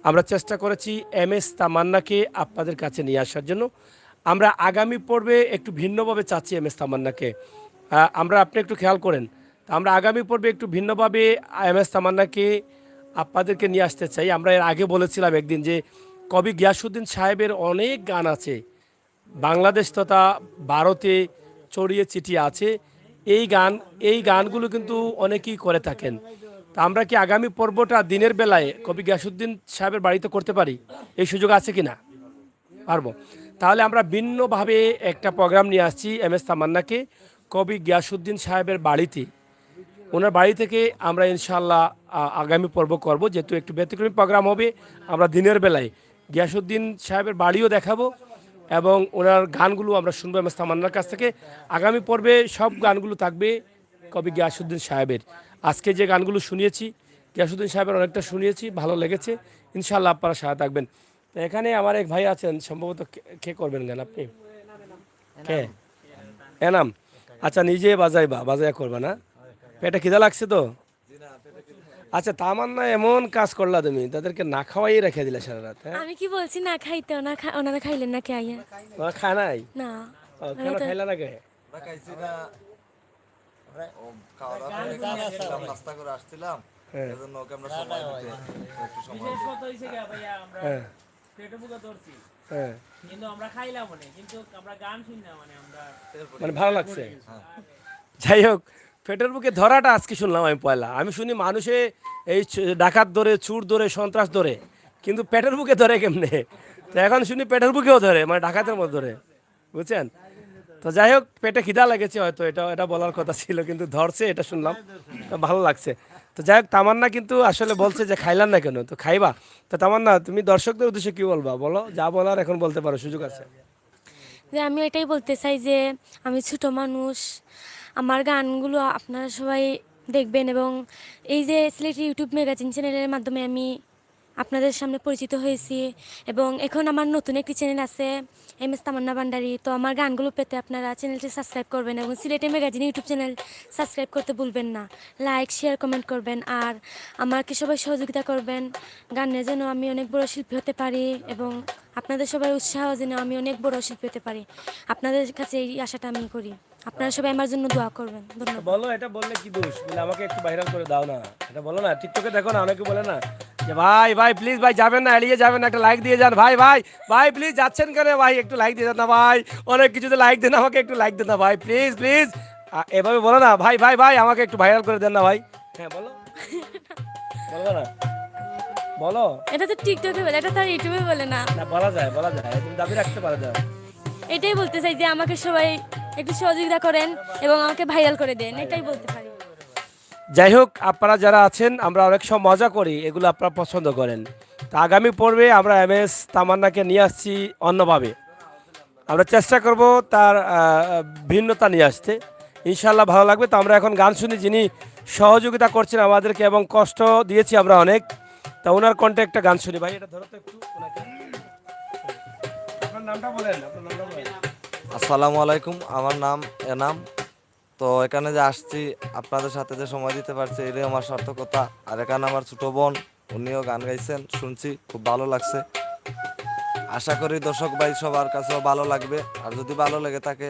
আমরা চেষ্টা করেছি এমএস তামান্নাকে আপনাদের কাছে নিয়ে আসার জন্য। আমরা আগামী পর্বে একটু ভিন্নভাবে চাচ্ছি এমএস তামান্নাকে, আপনি একটু খেয়াল করেন। তো আমরা আগামী পর্বে একটু ভিন্নভাবে এমএস তামান্নাকে আপনাদেরকে নিয়ে আসতে চাই। আমরা এর আগে বলেছিলাম একদিন যে কবি গিয়াসউদ্দিন সাহেবের অনেক গান আছে, বাংলাদেশ তথা ভারতে ছড়িয়ে ছিটিয়ে আছে। এই গানগুলো কিন্তু অনেকেই করে থাকেন। তা আমরা কি আগামী পর্বটা দিনের বেলায় কবি গিয়াসউদ্দিন সাহেবের বাড়িতে করতে পারি? এই সুযোগ আছে কি না? পারবো। তাহলে আমরা ভিন্নভাবে একটা প্রোগ্রাম নিয়ে আসছি এমএস তামান্নাকে কবি গিয়াসউদ্দিন সাহেবের বাড়িতে, ওনার বাড়ি থেকে আমরা ইনশাল্লাহ আগামী পর্ব করব। যেহেতু একটু ব্যতিক্রমী প্রোগ্রাম হবে, আমরা দিনের বেলায় গিয়াসউদ্দিন সাহেবের বাড়িও দেখাবো এবং ওনার গানগুলো আমরা শুনবো এম এস তামান্নার কাছ থেকে। আগামী পর্বে সব গানগুলো থাকবে কবি গিয়াসউদ্দিন সাহেবের। আজকে যে গানগুলো শুনিয়েছি গিয়াসউদ্দিন সাহেবের অনেকটা শুনিয়েছি, ভালো লেগেছে। ইনশাআল্লাহ আপনারা সাথে থাকবেন। তো এখানে আমার এক ভাই আছেন, সম্ভবত কে করবেন গান আপনি? কে? এনাম। আচ্ছা, নিজে বাজাইয়া করবা না? পেটে খিদা লাগছে তো? আচ্ছা, তামান্না এমন কাজ করলা তুমি, তাদেরকে না খাওয়াই রেখে দিলে সারা রাত। হ্যাঁ, আমি কি বলছি না খাইতে, ওনারা খাইলেন না কে আইয়া? ওরা খায় নাই? না। কেন খাইলা না কে? নাস্তা করে আসছিলাম, হ্যাঁ, এজন্য ওকে আমরা সময় দিতে একটু সময় বিশেষ কথা হইছে কি ভাইয়া, আমরা হ্যাঁ, পেটে বুকে ধরছি, হ্যাঁ। কিন্তু আমরা খাইলাম মনে, কিন্তু আমরা গান শুনি না, মানে আমরা মানে ভালো লাগছে। যাই হোক, পেটের বুকে ধরাটা আজকে শুনলাম আমি পয়লা। আমি শুনি মানুষে এই ডাকাত ধরে, চুর ধরে, সন্ত্রাস ধরে, কিন্তু পেটের বুকে ধরে কেমনে? তো এখন শুনি পেটের বুকেও ধরে, মানে ডাকাতের মধ্যে ধরে, বুঝছেন? তো যাই হোক, পেটে খিদা লেগেছে হয়তো, এটা বলার কথা ছিল, কিন্তু ধরছে, এটা শুনলাম, তো ভালো লাগছে। তো যাই হোক, তামান্না কিন্তু আসলে বলছে যে খাইলাম না কেন, তো খাইবা। তো তামান্না, তুমি দর্শকদের উদ্দেশ্যে কি বলবা, বলো, যা বলার এখন বলতে পারো, সুযোগ আছে। যে আমি এটাই বলতে চাই যে আমি ছোট মানুষ, আমার গানগুলো আপনারা সবাই দেখবেন, এবং এই যে সিলেটি ইউটিউব ম্যাগাজিন চ্যানেলের মাধ্যমে আমি আপনাদের সামনে পরিচিত হয়েছি, এবং এখন আমার নতুন একটি চ্যানেল আছে এম এস তামান্না ভান্ডারী। তো আমার গানগুলো পেতে আপনারা চ্যানেলটি সাবস্ক্রাইব করবেন, এবং Sylheti magazine YouTube channel subscribe করতে ভুলবেন না। লাইক, শেয়ার, কমেন্ট করবেন, আর আমাকে সবাই সহযোগিতা করবেন গানের যেন আমি অনেক বড় শিল্পী হতে পারি, এবং আপনাদের সবাই উৎসাহ যেন আমি অনেক বড় শিল্পী হতে পারি। আপনাদের কাছে এই আশাটা আমি করি। আপনারা সবাই আমার জন্য দোয়া করবেন। ধন্যবাদ। বলো, এটা বললে কি দোষ? বলে আমাকে একটু ভাইরাল করে দাও না, এটা বলো না। টিকটকে দেখো না, অনেকে বলে না যে ভাই ভাই প্লিজ ভাই যাবেন না, এড়িয়ে যাবেন না, একটা লাইক দিয়ে যান, ভাই ভাই ভাই প্লিজ যাচ্ছেন কেন ভাই, একটু লাইক দিয়ে যান না ভাই, অনেক কিছুতে লাইক দেন, আমাকে একটু লাইক দেন না ভাই, প্লিজ প্লিজ। এভাবে বলো না, ভাই ভাই ভাই আমাকে একটু ভাইরাল করে দেন না ভাই। হ্যাঁ বলো, বলো না, বলো। এটা তো টিকটকে বলে, এটা তো আর ইউটিউবে বলে না। না, বলা যায়, বলা যায়, তুমি দাবি রাখতে পারা যায়। এটাই বলতে চাই যে আমাকে সবাই একটু সহযোগিতা করেন এবং আমাকে ভাইরাল করে দেন, এটাই বলতে পারি। যাই হোক, আপনারা যারা আছেন, আমরা অনেক সময় মজা করি, এগুলো আপনারা পছন্দ করেন। তো আগামী পর্বে আমরা এম এস তামান্নাকে নিয়ে আসছি অন্যভাবে, আমরা চেষ্টা করব তার ভিন্নতা নিয়ে আসতে, ইনশাল্লাহ ভালো লাগবে। তো আমরা এখন গান শুনি, যিনি সহযোগিতা করছেন আমাদেরকে এবং কষ্ট দিয়েছি আমরা অনেক, তা ওনার কণ্ঠে একটা গান শুনি। ভাই এটা ধরো তো একটু ওনাকে। আপনার নামটা বলেন, আপনার নামটা বলেন। আসসালামু আলাইকুম, আমার নাম এনাম। তো এখানে যে আসছি, আপনাদের সাথে যে সময় দিতে পারছি, এটাই আমার সার্থকতা। আর এখানে আমার ছোট বোন, উনিও গান গাইছেন, শুনছি, খুব ভালো লাগছে। আশা করি দর্শক ভাই সবার কাছেও ভালো লাগবে। আর যদি ভালো লেগে থাকে,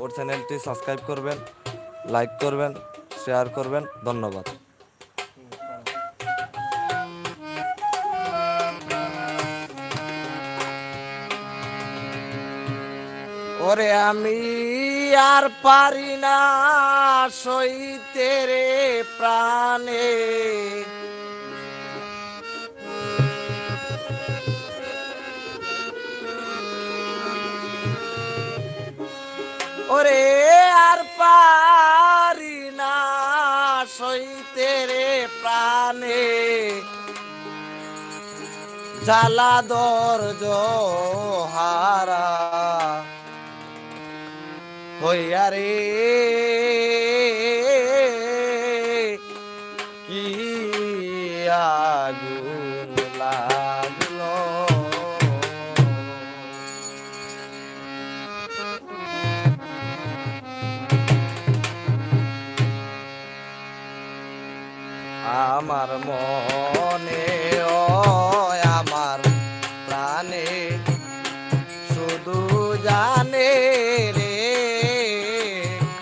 ওর চ্যানেলটি সাবস্ক্রাইব করবেন, লাইক করবেন, শেয়ার করবেন। ধন্যবাদ। ওরে আমি আর পারি না সইতে রে প্রাণে, ওরে আর পারি না সইতে রে প্রাণে, জ্বালা দর্দ হারা হইয়া রে কি আগুন লাগলো। আমার মনে ও আমার প্রাণে শুধু জানে রে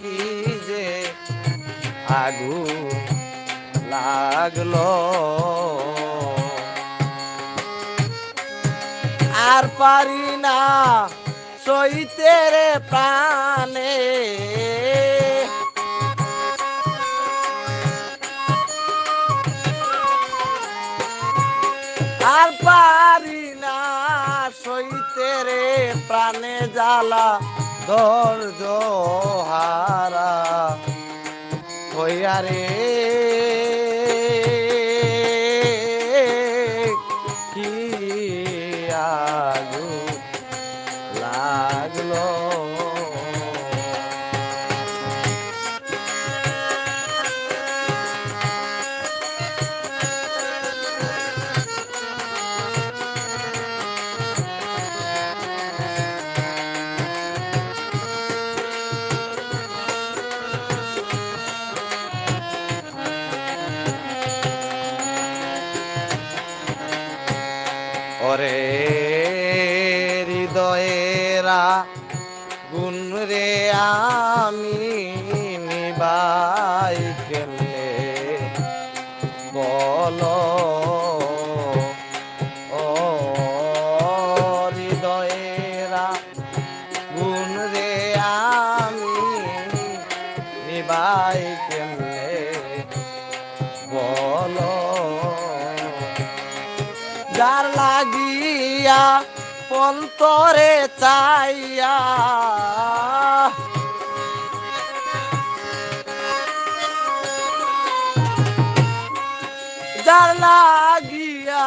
কি যে আগুন লাগলো। আর পারি না সইতে রে প্রাণে, আর পারি না সইতে রে প্রাণে, জ্বালা ধৈর্য হারা হইয়া রে কি আগুন লাগলো। ওরে হৃদয়েরা গুণ রে আমি নিবাই কেমনে বলো, ও হৃদয়েরা গুণ রে আমি নিবাই কেমনে বলো, যার লাগিয়া অন্তরে চাইয়া যার লাগিয়া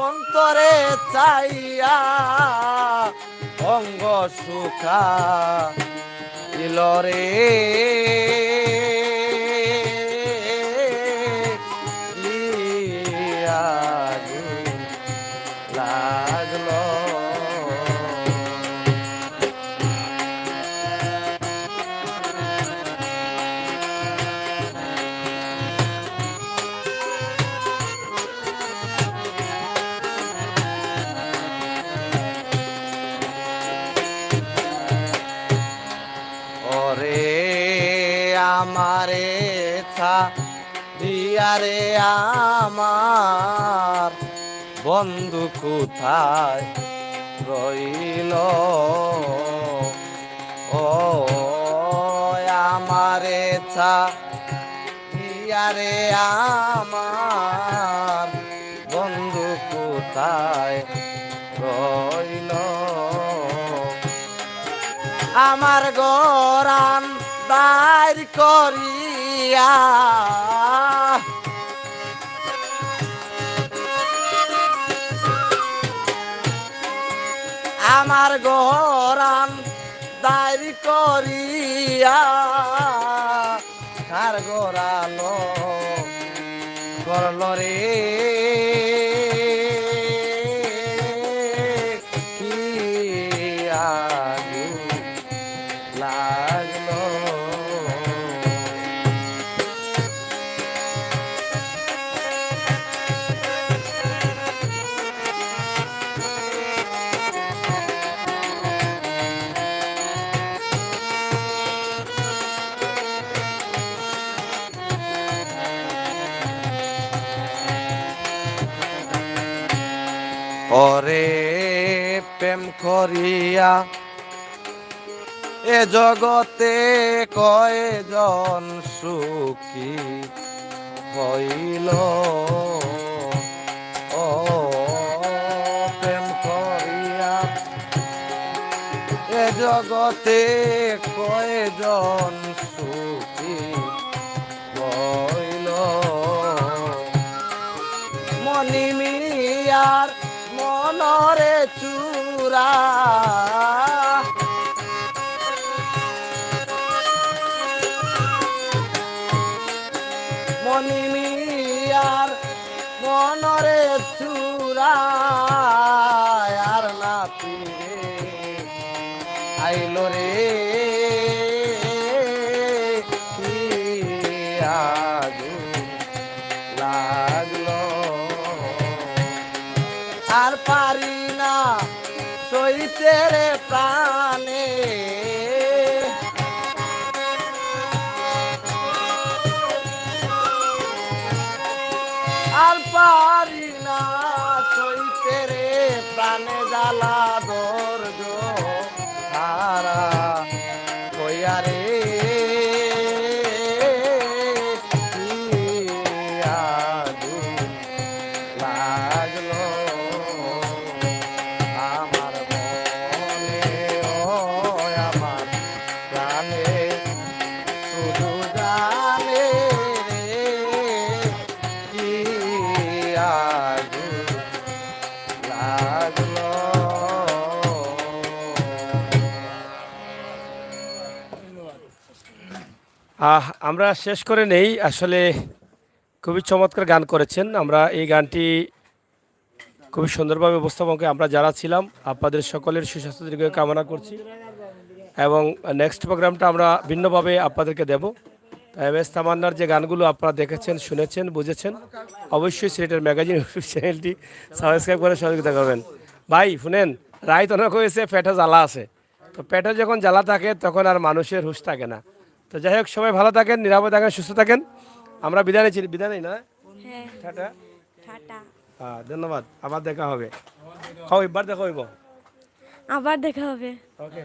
অন্তরে চাইয়া অঙ্গ সুখা ইলরে লাগলো। ওরে আমারে ছাড়িয়ারে আমার বন্ধু কোথায় রইল, ও আমারে ছাড়িয়ারে আমার বন্ধু কোথায় রইল, আমার গরান বাইর করিয়া আমার গরান দাঁড়ি করিয়া কার গড়ালো করল রে, কি আগুন লাগলো। ওরে প্রেম করিয়া এ জগতে কয়জন সুখী হইল, ও প্রেম করিয়া এ জগতে কয়জন সুখী হইল, মনি মিয়ার মনরে চূড়া মনি মিয়ার মনরে চূড়া আর নাতি আইল রে, কি আগুন লাগলো। আর পারি না সইতে রে প্রাণে, আর পারি না সইতে রে প্রাণে জ্বালা দর্দ হারা কইয়া রে, কি আগুন লাগলো আমার মনে, ও আমার প্রাণে শুধু জানে রে, কি আগুন লাগলো। লাগলো। আমরা শেষ করে নেই। আসলে খুবই চমৎকার গান করেছেন। আমরা এই গানটি খুবই সুন্দরভাবে উপস্থাপন করে আমরা যারা ছিলাম আপনাদের সকলের সুস্বাস্থ্য দীর্ঘ কামনা করছি এবং নেক্সট প্রোগ্রামটা আমরা ভিন্নভাবে আপনাদেরকে দেব। এমএস তামান্নার যে গানগুলো আপনারা দেখেছেন, শুনেছেন, বুঝেছেন, অবশ্যই সিলেটের ম্যাগাজিন ইউটিউব চ্যানেলটি সাবস্ক্রাইব করে সহযোগিতা করবেন। ভাই শুনেন, রাইত অনেক হয়েছে, পেটে জ্বালা আছে, তো পেটে যখন জ্বালা থাকে তখন আর মানুষের হুঁশ থাকে না। তো যাই হোক, সবাই ভালো থাকেন, নিরাপদ থাকেন, সুস্থ থাকেন। আমরা বিদায় নিচ্ছি, বিদায় নেই না? হ্যাঁ, টাটা। টাটা। হ্যাঁ, ধন্যবাদ, আবার দেখা হবে। খাও, এবার দেখা হইব। আবার দেখা হবে। ওকে।